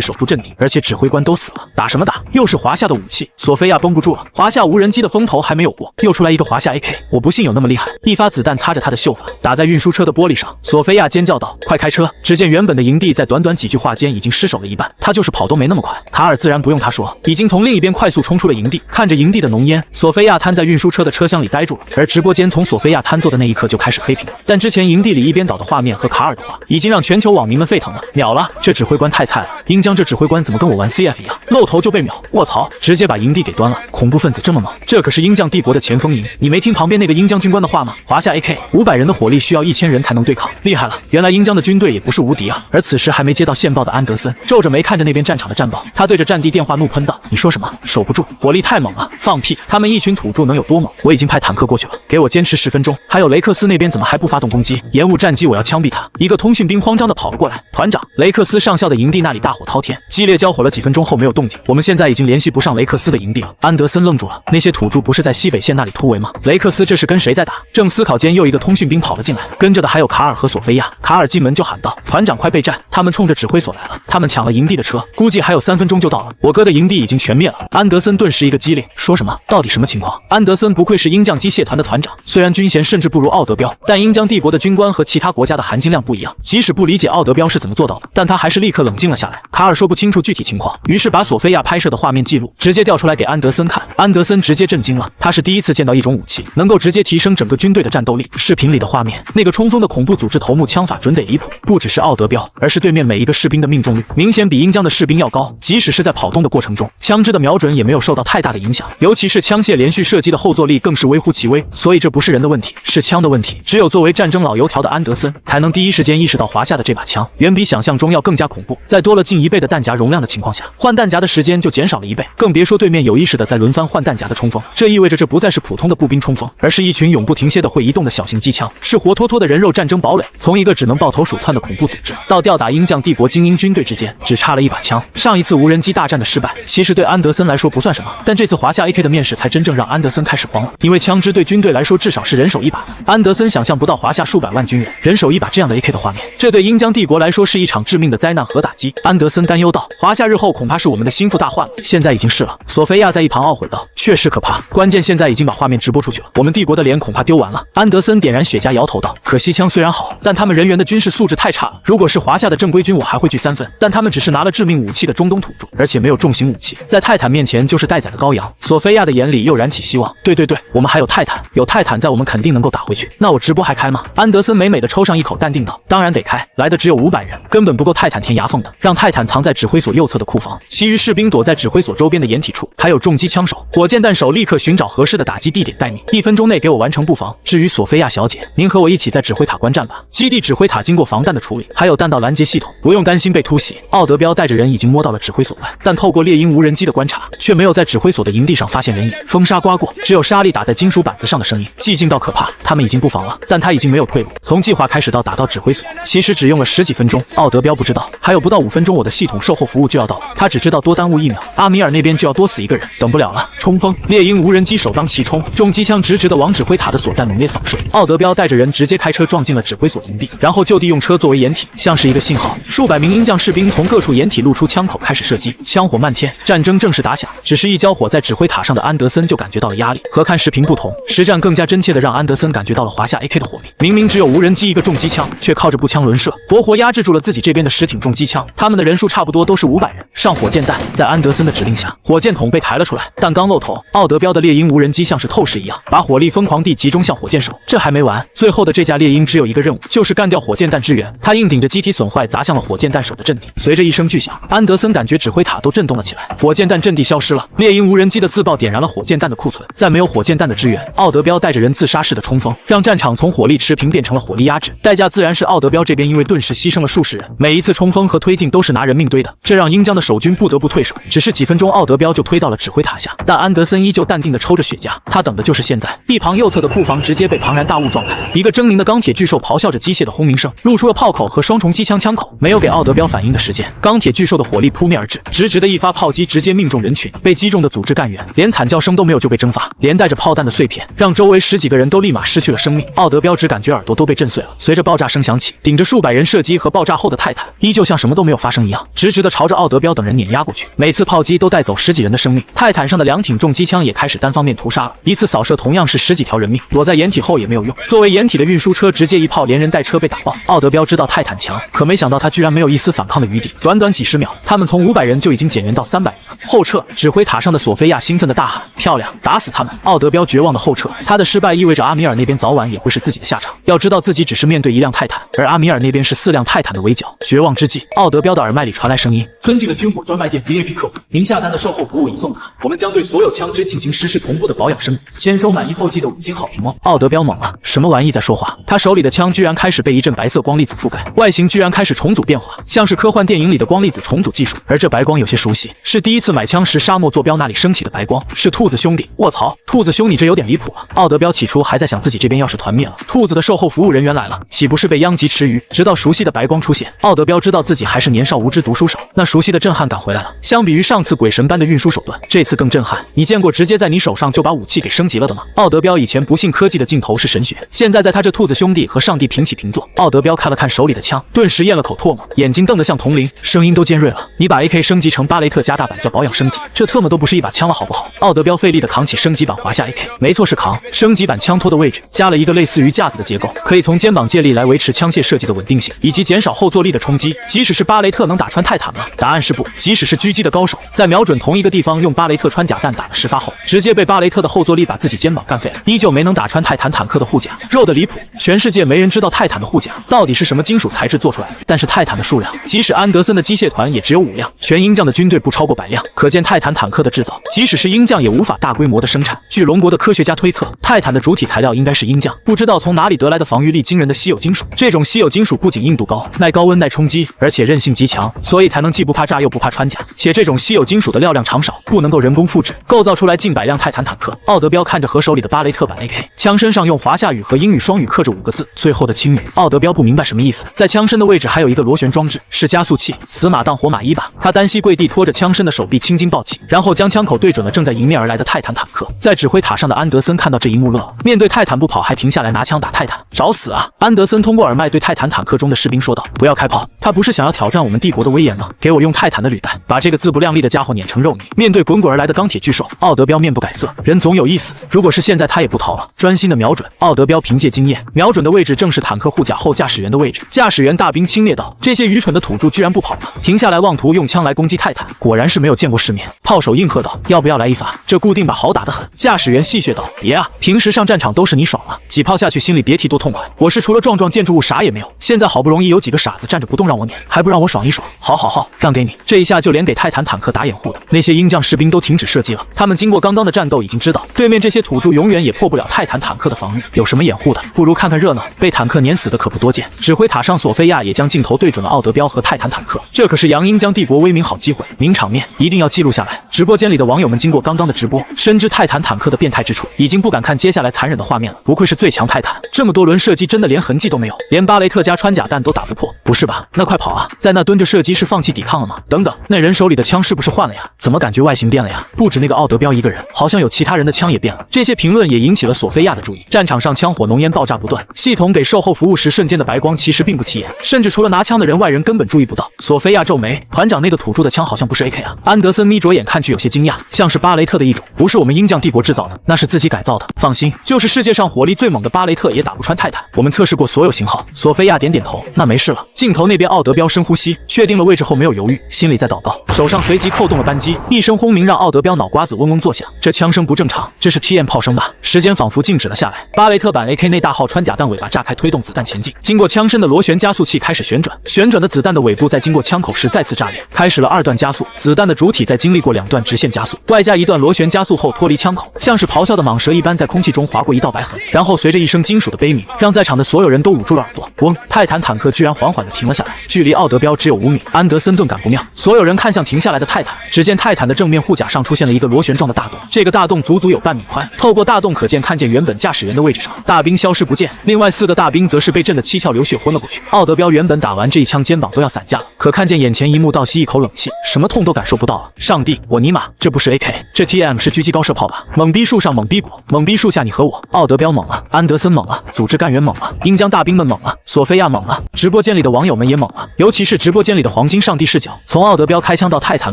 守住阵地，而且指挥官都死了，打什么打？又是华夏的武器！”索菲亚绷不住了，华夏无人机的风头还没有过，又出来一个华夏 AK， 我不信有那么厉害！一发子弹擦着他的袖发，打在运输车的玻璃上。索菲亚尖叫道：“快开车！”只见原本的营地在短短几句话间已经失守了一半，他就是跑都没那么快。卡尔自然不用他说，已经从另一边快速冲出了营地。看着营地的浓烟，索菲亚瘫在运输车的车厢里呆住了，而直播间从索菲亚瘫坐的那一刻就开始黑屏了。但之前营地里一边倒的画面和卡尔的话，已经让全球网民们沸腾了。秒了，这指挥官太菜了！鹰将这指挥官怎么跟我玩 CF 一样，露头就被秒？卧槽，直接把营地给端了！恐怖分子这么猛，这可是鹰将帝国的前锋营，你没听旁边那个鹰将军官的话吗？华夏 AK 500人的火力需要1000人才能对抗，厉害了！原来鹰将的军队也不是无敌啊！而此时还没接到线报的安德森皱着眉看着那边战场的战报，他对着战地电话怒喷道：“你说什么？守不住，火力太猛了！放屁！他们一群土著能有多猛？我已经派坦克过去了，给我坚持10分钟。还有雷克斯那边怎么还不发动攻击？延误战机，我要枪毙他！”一个通讯兵慌张地跑了过来：“团长，雷克斯上校的营地那里大火滔天，激烈交火了几分钟后没有动静，我们现在已经联系不上雷克斯的营地了。”安德森愣住了，那些土著不是在西北线那里突围吗？雷克斯这是跟谁在打？正思考间，又一个通讯兵跑了进来，跟着的还有卡尔和索菲亚。卡尔进门就喊道：“团长，快备战！他们冲着指挥所来了，他们抢了营地的车，估计还有3分钟就到了。我哥的营地已经全灭了。”安德森顿时一个机灵，说什么？到底什么情况？安德森不愧是鹰将机械团的团长，虽然军衔甚至不如奥德彪，但鹰将帝国的军官和其他国家的含金量不一样。即使不理解奥德彪是怎么做到的，但他还是立刻冷静了下来。卡尔说不清楚具体情况，于是把索菲亚拍摄的画面记录直接调出来给安德森看。安德森直接震惊了，他是第一次见到一种武器能够直接提升整个军队的战斗力。视频里的画面，那个冲锋的恐怖组织头目枪法准得离谱，不只是奥德彪，而是对面每一个士兵的命中率明显比鹰将的士兵要高，即使是在跑动的过程中，枪支的瞄准也没有受到太大的影响，尤其是枪械连续射击的后坐力更是微乎其微。所以这不是人的问题，是枪的问题。只有作为战争老油条的安德森，才能第一时间意识到华夏的这把枪远比想象中要更加恐怖，在多了近1倍的弹夹容量的情况下，换弹夹的时间就减少了1倍，更别说对面有意识的在轮番换弹夹的冲锋。这意味着这不再是普通的步兵冲锋，而是一群永不停歇的会移动的小型机枪，是活脱脱的人肉战争堡垒。从一个只能抱头鼠窜的恐怖组织，到吊打鹰将帝国精英军队之间，只差了一把枪。上一次无人机大战的失败，其实对安德森来说不算什么，但这次华夏 AK 的面世才真正让安德森开始慌了，因为枪支对军队来说至少是人手一把的。安德森想象不到华夏数百万军人人手一把这样的 AK 的画面，这对鹰将帝国来说是一场致命的灾难和打击。安德森担忧道：“华夏日后恐怕是我们的心腹大患了，现在已经是了。”索菲亚在一旁懊悔道：“确实可怕，关键现在已经把画面直播出去了，我们帝国的脸恐怕丢完了。”安德森点燃雪茄摇头道：“可惜枪虽然好，但他们人员的军事素质太差了。如果是华夏的正规军，我还会惧3分，但他们只是拿了致命武器的中东土著，而且没有重型武器，在泰坦面前就是待宰的羔羊。”索菲亚的眼里又燃起希望：“对，我们还有泰坦，有泰坦在，我们肯定能够打回去。那我直播还开吗？”安德森美美的抽上一口，淡定道：“当然得开，来的只有500人，根本不够泰坦填牙缝的。让泰坦藏在指挥所右侧的库房，其余士兵躲在指挥所周边的掩体处，还有重机枪手、火箭弹手立刻寻找合适的打击地点待命，1分钟内给我完成布防。至于索菲亚小姐，您和我一起在指挥塔观战吧。基地指挥塔经过防弹的处理，还有弹道拦截系统，不用担心被突袭。”奥德彪带着人已经摸到了指挥所外，但透过猎鹰无人机的观察，却没有在指挥所的营地上发现人影。风沙刮过，只有沙粒打在金属板子上的声音，寂静到可怕。他们已经布防了，但他已经没有退路。从计划开始到打到指挥所，其实只用了10几分钟。奥德彪不知道，还有不到5分钟，我的系统售后服务就要到了。他只知道多耽误1秒，阿米尔那边就要多死一个人，等不了了。冲锋！猎鹰无人机首当其冲，重机枪直直的往指挥塔的所在猛烈扫射。奥德彪带着人直接开车撞进了指挥所营地，然后就地用车作为掩体，像是一个信号。数百名鹰将士兵从各处掩体露出枪口开始射击，枪火漫天，战争正式打响。只是一交火，在指挥塔上的安德森就感觉到了压力。和看视频不同，实战更加真切的让安德森感觉到了华夏 AK 的火力。明明只有无人机一个重机枪，却靠着步枪轮射，活活压制住了自己这边的10挺重机枪。他们的人数差不多都是500人。上火箭弹，在安德森的指令下，火箭筒被抬了出来，弹刚露头，奥德彪的猎鹰无人机像是透视一样，把火力疯狂地集中向火箭手。这还没完，最后的这架猎鹰只有一个任务，就是干掉火箭弹支援。他硬顶着机体损坏砸向了火箭弹手的阵地。随着一声巨响，安德森感觉指挥塔都震动了起来，火箭弹阵地消失了。猎鹰无人机的自爆点燃了火箭弹的库存，在没有火箭弹的支援，奥德彪带着人自杀式的冲锋，让战场从火力持平变成了火力压制。代价自然是奥德彪这边因为顿时牺牲了数十人，每一次冲锋和推进都是拿人命堆的，这让鹰将的守军不得不退守。只是几分钟，奥德彪就推到了指挥塔下，但安德森依旧淡定地抽着雪茄，他等的就是现在。一旁右侧的库房直接被庞然大物撞开，一个狰狞的钢铁巨兽咆哮着机械的轰鸣声，露出了炮口和双重机枪枪口，没有给奥德彪反应的时间，钢铁巨兽的火力扑面而至，直直的一发炮击直接命中人群，被击中的组织干员连惨叫声都没有就被蒸发，连带着炮弹的碎片让周围10几个人都立马失去了生命。奥德彪只感觉耳朵都被震碎了。随着爆炸声响起，顶着数百人射击和爆炸后的泰坦依旧像什么都没有发生一样，直直的朝着奥德彪等人碾压过去。每次炮击都带走10几人的生命，泰坦上的2挺重机枪也开始单方面屠杀了，一次扫射同样是10几条人命，躲在掩体后也没有用。作为掩体的运输车直接一炮连人带车被打爆。奥德彪知道泰坦强，可没想到他居然没有一丝反抗的余地。短短几十秒，他们从500人就已经减员到300人了。后撤！指挥塔上的索菲亚兴奋的大喊：“漂亮，打死他们！”奥德彪绝望的后撤，他的失败意味着阿米尔那边早晚也会是自己的下场。要知道自己只是面对1辆泰坦，而阿米尔那边是4辆泰坦的围剿。绝望之际，奥德彪的耳麦里传来声音：“尊敬的军火专卖店 VIP 客户，您下单的售后服务已送达，我们将对所有枪支进行实时同步的保养升级，先收满意后记得5星好评哦。”奥德彪懵了，什么玩意在说话？他手里的枪居然开始被一阵白色光粒子覆盖，外形居然开始重组变化，像是科幻电影里的光粒子重组技术。而这白光有些熟悉，是第一次买枪时沙漠坐标那里升起的白光，是兔子兄弟。卧槽，兔子兄你这有点离谱了。奥德彪起初还在想自己这边要是团灭了，兔子的售后服务人员来了，岂不是被殃及池鱼？直到熟悉的白光出现，奥德彪知道自己还是年少无知读书少，那熟悉的震撼感回来了。相比于上次鬼神般的运输手段，这次更震撼。你见过直接在你手上就把武器给升级了的吗？奥德彪以前不信科技的尽头是神学，现在在他这兔子兄弟和上帝平起平坐。奥德彪看了看手里的枪，顿时咽了口唾沫，眼睛瞪得像铜铃，声音都尖锐了：“你把 AK 升级成巴雷特加大版叫保养升级，这特么都不是一把枪了好不好？”奥德彪费力地扛起升级版华夏 AK， 没错是扛。升级版枪托的位置加了一个类似于架子的结构，可以从肩膀借力来维持枪械设计的稳定性，以及减少后坐力的冲击。即使是巴雷特能打穿泰坦吗？答案是不。即使是狙击的高手，在瞄准同一个地方用巴雷特穿甲弹打了10发后，直接被巴雷特的后坐力把自己肩膀干废了，依旧没能打穿泰坦坦克的护甲。肉的离谱，全世界没人知道泰坦的护甲到底是什么金属材质做出来的，但是泰坦的数量，即使安德森的机械团也只有5辆，全鹰将的军队不超过100辆，可见泰坦坦克的制造，即使是鹰将也无法大规模的生产。据龙国的科学家推测，泰坦的主体材料应该是鹰将，不知道从哪里得来的防御力惊人的稀有金属。这种稀有金属不仅硬度高、耐高温、耐冲击，而且韧性极强，所以才能既不怕炸又不怕穿甲。且这种稀有金属的料量长少，不能够人工复制，构造出来近100辆泰坦坦克。奥德彪看着盒手里的巴雷特版 AK， 枪身上用华夏语和英语双语刻着5个字：最后的青女。奥德彪不明白什么意思，在枪身的位置还有一个螺旋装置，是加速器。死马当活马医吧。他单膝跪地，拖着枪身的手臂青筋暴起，然后将枪口对准了正在迎面而来的泰坦坦克。在指挥塔上的安德森看到这一幕乐了，面对泰坦不跑还停下来拿枪打泰坦，找死啊！安德森通过耳麦对泰坦坦克中的士兵说道：“不要开炮，他不是想要挑战我们帝国的威严吗？给我用泰坦的履带，把这个自不量力的家伙碾成肉泥！”面对滚滚而来的钢铁巨兽，奥德彪面不改色，人总有意思。如果是现在，他也不逃了，专心的瞄准。奥德彪凭借经验，瞄准的位置正是坦克护甲后驾驶员的位置。驾驶员大兵轻蔑道：“这些愚蠢的土著居然不跑了，停下来妄图用枪来攻击泰坦，果然是没有见过世面。”炮手应和道：“要不要来一发？这固定把好打得很。”驾驶员戏谑道：“别啊，平时上战场都是你爽了，几炮下去心里别提多痛快。我是除了撞撞建筑物啥也没有，现在好不容易有几个傻子站着不动让我撵，还不让我爽一爽？好好好，让给你。”这一下就连给泰坦坦克打掩护的那些鹰将士兵都停止射击了。他们经过刚刚的战斗，已经知道对面这些土著永远也破不了泰坦坦克的防御，有什么掩护的，不如看看热闹。被坦克碾死的可不多见。指挥塔上索菲亚也将镜头对准了奥德彪和泰坦坦克，这可是扬鹰将帝国威名好机会，名场面一定要记录下来。直播间里的网友们经过刚刚的直播，深知泰坦坦克的变态之处，已经不敢看接下来残忍的画面了。不愧是最强泰坦，这么多轮射击真的连痕迹都没有，连巴雷特加穿甲弹都打不破。不是吧？那快跑啊！在那蹲着射击是放弃抵抗了吗？等等，那人手里的枪是不是换了呀？怎么感觉外形变了呀？不止那个奥德彪一个人，好像有其他人的枪也变了。这些评论也引起了索菲亚的注意。战场上枪火浓烟爆炸不断，系统给售后服务时瞬间的白光其实并不起眼，甚至除了拿枪的人，外人根本注意不到。索菲亚皱眉，团长那个土著的枪好像不是 AK 啊。安德森眯着眼看去有些惊讶，像是巴雷特的一种，不是我们鹰将帝国制造的，那是自己改造的。放心，就是世界上火力最猛的巴雷特也打不穿泰坦，我们测试过所有型号。索菲亚点点头，那没事了。镜头那边奥德彪深呼吸，确定了位置后没有犹豫，心里在祷告，手上随即扣动了扳机，一声轰鸣让奥德彪脑瓜子嗡嗡作响。这枪声不正常，这是 TM 炮声吧？时间仿佛静止了下来。巴雷特版 AK 内大号穿甲弹尾巴炸开，推动子弹前进，经过枪身的螺旋加速器开始旋转的子弹的尾部在经过枪口时再次炸裂，开始了2段加速。子弹的主体在经历过2段段直线加速，外加一段螺旋加速后脱离枪口，像是咆哮的蟒蛇一般在空气中划过一道白痕，然后随着一声金属的悲鸣，让在场的所有人都捂住了耳朵。嗡！泰坦坦克居然缓缓地停了下来，距离奥德彪只有5米。安德森顿感不妙，所有人看向停下来的泰坦，只见泰坦的正面护甲上出现了一个螺旋状的大洞，这个大洞足足有半米宽，透过大洞可见原本驾驶员的位置上，大兵消失不见，另外4个大兵则是被震得七窍流血昏了过去。奥德彪原本打完这一枪肩膀都要散架了，可看见眼前一幕，倒吸一口冷气，什么痛都感受不到了。上帝，我尼玛，这不是 AK， 这 TM 是狙击高射炮吧？猛逼树上猛逼补，猛逼树下你和我。奥德彪猛了，安德森猛了，组织干员猛了，鹰江大兵们猛了，索菲亚猛了，直播间里的网友们也猛了，尤其是直播间里的黄金上帝视角，从奥德彪开枪到泰坦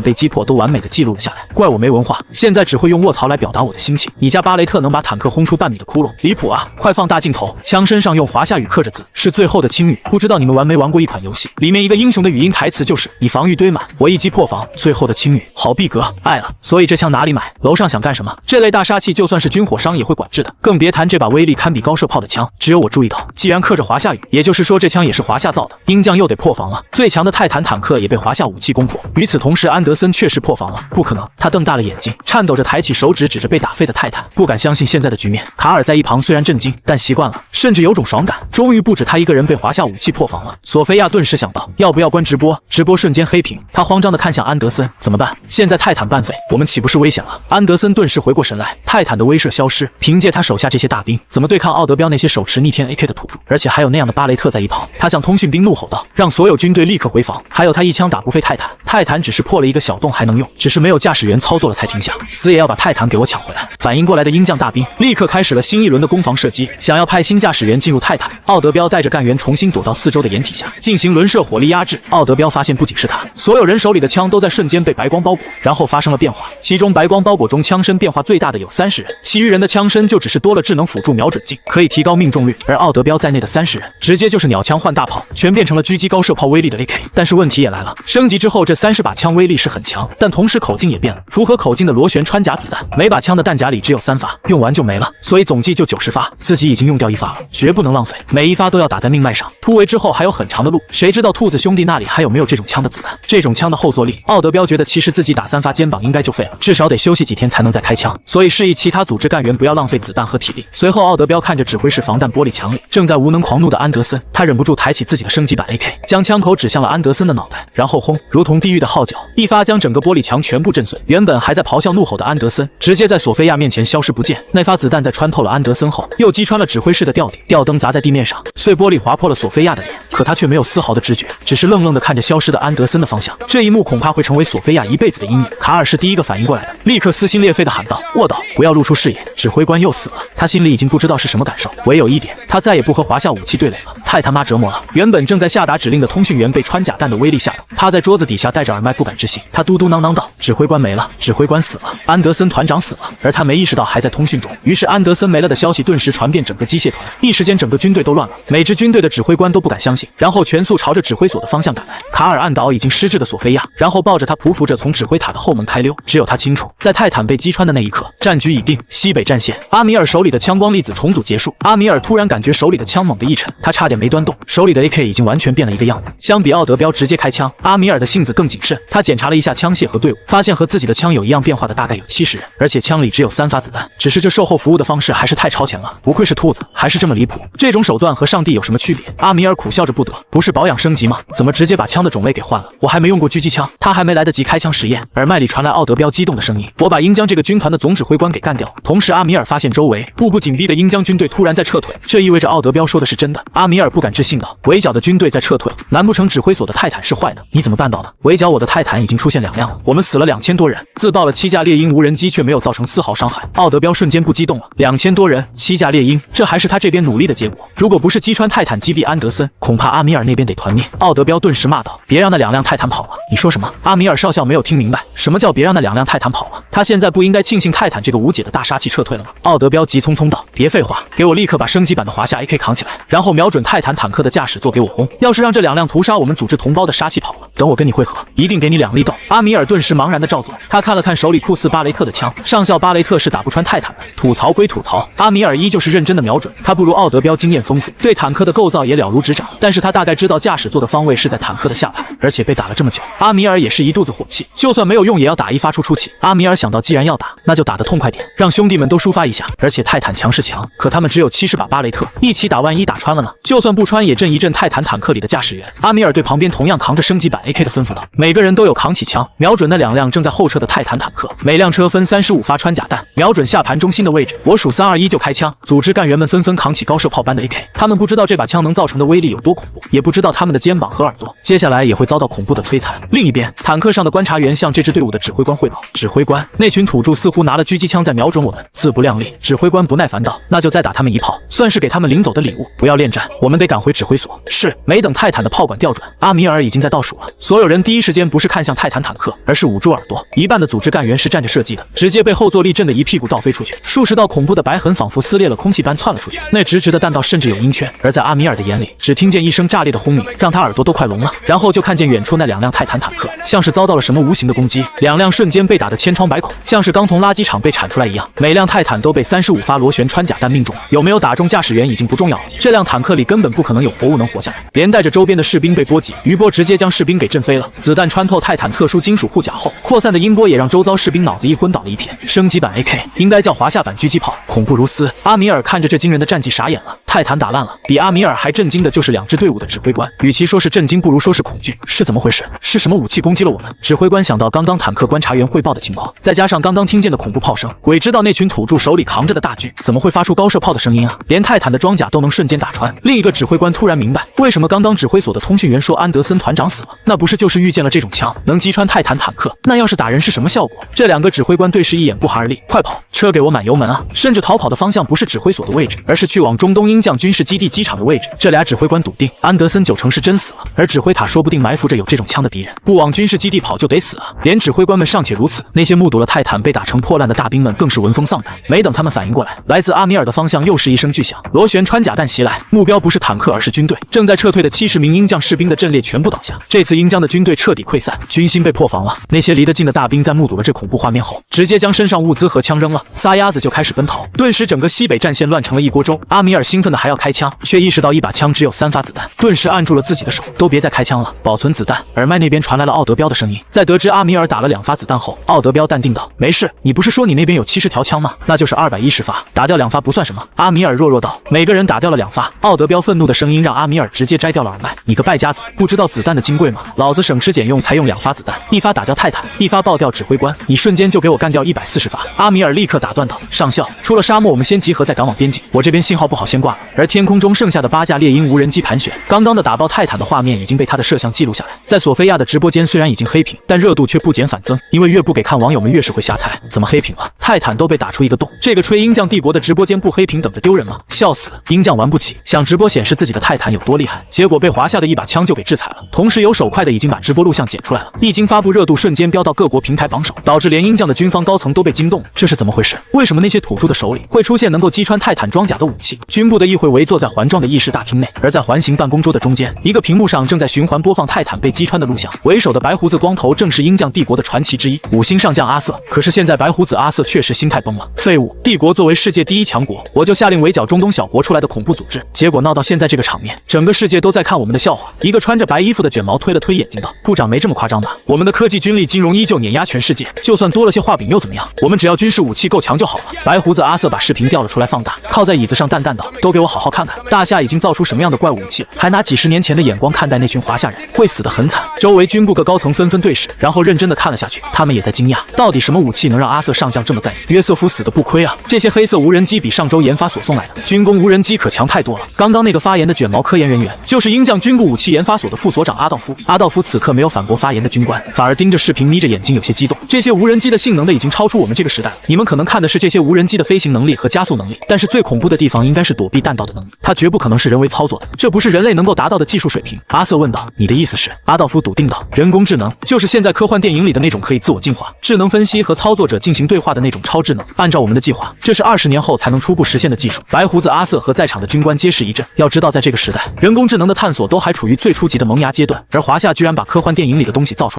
被击破都完美的记录了下来。怪我没文化，现在只会用卧槽来表达我的心情。你家巴雷特能把坦克轰出半米的窟窿，离谱啊！快放大镜头，枪身上用华夏语刻着字，是最后的青语。不知道你们玩没玩过一款游戏，里面一个英雄的语音台词就是你防御堆满，我一击破防，最后的青语。好逼格，爱了。所以这枪哪里买？楼上想干什么？这类大杀器就算是军火商也会管制的，更别谈这把威力堪比高射炮的枪。只有我注意到，既然刻着华夏语，也就是说这枪也是华夏造的。鹰将又得破防了，最强的泰坦坦克也被华夏武器攻破。与此同时，安德森确实破防了，不可能！他瞪大了眼睛，颤抖着抬起手指指着被打飞的泰坦，不敢相信现在的局面。卡尔在一旁虽然震惊，但习惯了，甚至有种爽感。终于不止他一个人被华夏武器破防了。索菲亚顿时想到，要不要关直播？直播瞬间黑屏。他慌张地看向安德森，怎么办？现在泰坦半废，我们岂不是危险了？安德森顿时回过神来，泰坦的威慑消失，凭借他手下这些大兵，怎么对抗奥德彪那些手持逆天 AK 的土著？而且还有那样的巴雷特在一旁。他向通讯兵怒吼道，让所有军队立刻回防。还有他一枪打不飞泰坦，泰坦只是破了一个小洞还能用，只是没有驾驶员操作了才停下，死也要把泰坦给我抢回来。反应过来的鹰将大兵立刻开始了新一轮的攻防射击，想要派新驾驶员进入泰坦。奥德彪带着干员重新躲到四周的掩体下，进行轮射火力压制。奥德彪发现不仅是他，所有人手里的枪都在瞬间被白光包裹，然后发生了变化。其中白光包裹中枪身变化最大的有30人，其余人的枪身就只是多了智能辅助瞄准镜，可以提高命中率。而奥德彪在内的30人，直接就是鸟枪换大炮，全变成了狙击高射炮威力的 AK。但是问题也来了，升级之后这30把枪威力是很强，但同时口径也变了，符合口径的螺旋穿甲子弹，每把枪的弹夹里只有3发，用完就没了，所以总计就90发，自己已经用掉1发了，绝不能浪费，每一发都要打在命脉上。突围之后还有很长的路，谁知道兔子兄弟那里还有没有这种枪的子弹？这种枪的后坐力，奥德彪觉得其实自己打3发肩膀应该就废了，至少得休息几天才能再开枪，所以示意其他组织干员不要浪费子弹和体力。随后奥德彪看着指挥室防弹玻璃墙里正在无能狂怒的安德森，他忍不住抬起自己的升级版 AK， 将枪口指向了安德森的脑袋，然后轰，如同地狱的号角，一发将整个玻璃墙全部震碎。原本还在咆哮怒吼的安德森，直接在索菲亚面前消失不见。那发子弹在穿透了安德森后，又击穿了指挥室的吊顶，吊灯砸在地面上，碎玻璃划破了索菲亚的脸，可他却没有丝毫的知觉，只是愣愣地看着消失的安德森的方向。这一幕恐怕会成为索菲亚一辈子的阴影。卡尔是第一个反应过来的，立刻撕心裂肺地喊道：“卧倒，不要露出视野！”指挥官又死了，他心里已经不知道是什么感受，唯有一点，他再也不和华夏武器对垒了，太他妈折磨了。原本正在下达指令的通讯员被穿甲弹的威力吓到，趴在桌子底下戴着耳麦不敢置信，他嘟嘟囔囔道：“指挥官没了，指挥官死了，安德森团长死了。”而他没意识到还在通讯中，于是安德森没了的消息顿时传遍整个机械团，一时间整个军队都乱了，每支军队的指挥官都不敢相信，然后全速朝着指挥所的方向赶来。卡尔按倒已经失智的索菲亚，然后抱着他匍匐着从指挥塔的后门开溜。只有他清楚，在泰坦被击穿的那一刻，战局已定，西北战线，阿米尔手里的枪光粒子重组结束。阿米尔突然感觉手里的枪猛地一沉，他差点没端动，手里的 AK 已经完全变了一个样子。相比奥德彪直接开枪，阿米尔的性子更谨慎，他检查了一下枪械和队伍，发现和自己的枪有一样变化的大概有70人，而且枪里只有3发子弹。只是这售后服务的方式还是太超前了，不愧是兔子，还是这么离谱。这种手段和上帝有什么区别？阿米尔苦笑着不得，不是保养升级吗？怎么直接把枪的种类给换了？我还没用过狙击枪。他还没来得及开枪实验，耳麦里传来奥德彪激动的声音：“我把鹰江这个军团的总指挥官给干掉。”同时，阿米尔发现周围步步紧逼的鹰江军队突然在撤退，这意味着奥德彪说的是真的。阿米尔不敢置信道：“围剿的军队在撤退，难不成指挥所的泰坦是坏的？你怎么办到的？”围剿我的泰坦已经出现2辆了，我们死了2000多人，自爆了7架猎鹰无人机，却没有造成丝毫伤害。奥德彪瞬间不激动了，2000多人，7架猎鹰，这还是他这边努力的结果。如果不是击穿泰坦击毙安德森，恐怕阿米尔那边得团灭。奥德彪顿时骂道：“别让那2辆泰坦跑了！”你说什么？阿米尔少校没有听明白，什么叫别让那2辆泰坦跑了？他现在不应该庆幸泰坦这个无解的大杀器撤退了吗？奥德彪急匆匆道：“别废话，给我立刻把升级版的华夏 AK 扛起来，然后瞄准泰坦坦克的驾驶座给我轰！要是让这2辆屠杀我们组织同胞的杀器跑了，等我跟你会合，一定给你2粒豆！”阿米尔顿时茫然的照做，他看了看手里酷似巴雷特的枪，上校巴雷特是打不穿泰坦的。吐槽归吐槽，阿米尔依旧是认真的瞄准，他不如奥德彪经验丰富，对坦克的构造也了如指掌，但是他大概知道驾驶座的方位是在坦克的下排，而且被打了这么久，阿米尔也是一肚子火气，就算没有用也要要打一发出气。阿米尔想到，既然要打，那就打得痛快点，让兄弟们都抒发一下。而且泰坦强是强，可他们只有70把巴雷特，一起打，万一打穿了呢？就算不穿，也震一震泰坦坦克里的驾驶员。阿米尔对旁边同样扛着升级版 AK 的吩咐道：“每个人都有扛起枪，瞄准那2辆正在后撤的泰坦坦克，每辆车分35发穿甲弹，瞄准下盘中心的位置。我数3、2、1就开枪。”组织干员们纷纷扛起高射炮般的 AK， 他们不知道这把枪能造成的威力有多恐怖，也不知道他们的肩膀和耳朵接下来也会遭到恐怖的摧残。另一边，坦克上的观察员向这支队伍的指挥官汇报：“指挥官，那群土著似乎拿了狙击枪在瞄准我们，自不量力。”指挥官不耐烦道：“那就再打他们一炮，算是给他们领走的礼物。不要恋战，我们得赶回指挥所。”是。没等泰坦的炮管调转，阿米尔已经在倒数了。所有人第一时间不是看向泰坦坦克，而是捂住耳朵。一半的组织干员是站着射击的，直接被后坐力震得一屁股倒飞出去，数十道恐怖的白痕仿佛撕裂了空气般窜了出去。那直直的弹道甚至有鹰圈。而在阿米尔的眼里，只听见一声炸裂的轰鸣，让他耳朵都快聋了。然后就看见远处那2辆泰坦坦克，像是遭到了什么无形的攻击，2辆瞬间被打得千疮百孔，像是刚从垃圾场被铲出来一样。每辆泰坦都被35发螺旋穿甲弹命中，有没有打中驾驶员已经不重要了。这辆坦克里根本不可能有活物能活下来，连带着周边的士兵被波及，余波直接将士兵给震飞了。子弹穿透泰坦特殊金属护甲后，扩散的音波也让周遭士兵脑子一昏倒了一片。升级版 AK 应该叫华夏版狙击炮，恐怖如斯。阿米尔看着这惊人的战绩傻眼了。泰坦打烂了，比阿米尔还震惊的就是2支队伍的指挥官。与其说是震惊，不如说是恐惧。是怎么回事？是什么武器攻击了我们？指挥官想到刚刚坦克观察员汇报的情况，再加上刚刚听见的恐怖炮声，鬼知道那群土著手里扛着的大狙怎么会发出高射炮的声音啊？连泰坦的装甲都能瞬间打穿。另一个指挥官突然明白，为什么刚刚指挥所的通讯员说安德森团长死了，那不是就是遇见了这种枪能击穿泰坦坦克？那要是打人是什么效果？这2个指挥官对视一眼，不寒而栗，快跑！车给我满油门啊！甚至逃跑的方向不是指挥所的位置，而是去往中东鹰将军事基地机场的位置。这俩指挥官笃定安德森9成是真死了，而指挥塔说不定埋伏着有这种枪的敌人，不往军事基地跑就得死啊！连指挥官们尚且如此，那些目睹了泰坦被打成破烂的大兵们更是闻风丧胆。没等他们反应过来，来自阿米尔的方向又是一声巨响，螺旋穿甲弹袭来，目标不是坦克而是军队。正在撤退的70名鹰将士兵的阵列全部倒下，这次鹰将的军队彻底溃散，军心被破防了。那些离得近的大兵在目睹了这恐怖画面后，直接将身上物资和枪扔了，撒丫子就开始奔逃。顿时整个西北战线乱成了一锅粥。阿米尔兴奋的还要开枪，却意识到一把枪只有3发子弹，顿时按住了自己的手，都别再开枪了，保存子弹。耳麦那边传来了奥德彪的声音，在得知阿米尔打了2发子弹后，奥德彪淡定道：“没事，你不是说你那边有70条枪吗？那就是210发，打掉2发不算什么。”阿米尔弱弱道：“每个人打掉了2发。”奥德彪愤怒的声音让阿米尔直接摘掉了耳麦：“你个败家子，不知道子弹的金贵吗？老子省吃俭用才用2发子弹，1发打掉泰坦，1发爆掉指挥官，你瞬间就给我干掉140发。”阿米尔立刻打断道：“上校，出了沙漠我们先集合再赶往边境，我这边信号不好先挂了。”而天空中剩下的8架猎鹰无人机盘旋，刚刚的打爆泰坦的画面已经被他的摄像记录下来。在索菲亚的直播间虽然已经黑屏，但热度却不减反增，因为越不给看，网友们越是会瞎猜怎么黑屏了。泰坦都被打出一个洞，这个吹鹰将帝国的直播间不黑屏等着丢人吗？笑死了！鹰将玩不起，想直播显示自己的泰坦有多厉害，结果被华夏的一把枪就给制裁了。同时有手快的已经把直播录像剪出来了，一经发布热度瞬间飙到各国平台榜首，导致连鹰将的军方高层都被惊动了。这是怎么回事？为什么那些土著的手里会出现能够击穿泰坦装甲的武器？军部的议会围坐在环状的议事大厅内，而在环形办公桌的中间，一个屏幕上正在循环播放泰坦被击穿的录像。为首的白胡子光头正是鹰将帝国的传奇之一，5星上将阿瑟。可是现在白胡子阿瑟确实心态崩了，废物！帝国作为世界第1强国，我就下令围剿中东小国出来的恐怖组织，结果闹到现在这个场面，整个世界都在看我们的笑话。一个穿着白衣服的卷毛推了推眼睛道：“部长没这么夸张吧？我们的科技、军力、金融依旧碾压全世界，就算多了些画饼又怎么样？我们只要军事武器够强就好了。”白胡子阿瑟把视频调了出来放大，靠在椅子上淡淡道：“都给我好好看看，大夏已经造出什么样的怪武器了，还拿几10年前的眼光看待那群华夏人，会死得很惨。”周围军部各高层纷纷对视，然后认真的看了下去，他们也在惊讶，到底什么武器能让阿瑟上将这么在意？约瑟夫死得不亏啊！这些黑色无人机比上周研发所送来的军工无人机可强太多了。刚刚那个发言的卷毛科研人员，就是鹰将军部武器研发所的副所长阿道夫。阿道夫此刻没有反驳发言的军官，反而盯着视频，眯着眼睛，有些激动。这些无人机的性能的已经超出我们这个时代了。你们可能看的是这些无人机的飞行能力和加速能力，但是最恐怖的地方应该是躲避弹道的能力，它绝不可能是人为操作的，这不是人类能够达到的技术水平。阿瑟问道：“你的意思是？”阿道夫笃定道：“人工智能就是现在科幻电影里的那种可以自我进化、智能分析和操作者进行对话的那种超智能。按照我们的计划，这是20年后才能初步实现的技术。”白胡子阿瑟和在场的军官皆是一震。要知道，在这个时代，人工智能的探索都还处于最初级的萌芽阶段，而华夏居然把科幻电影里的东西造出来。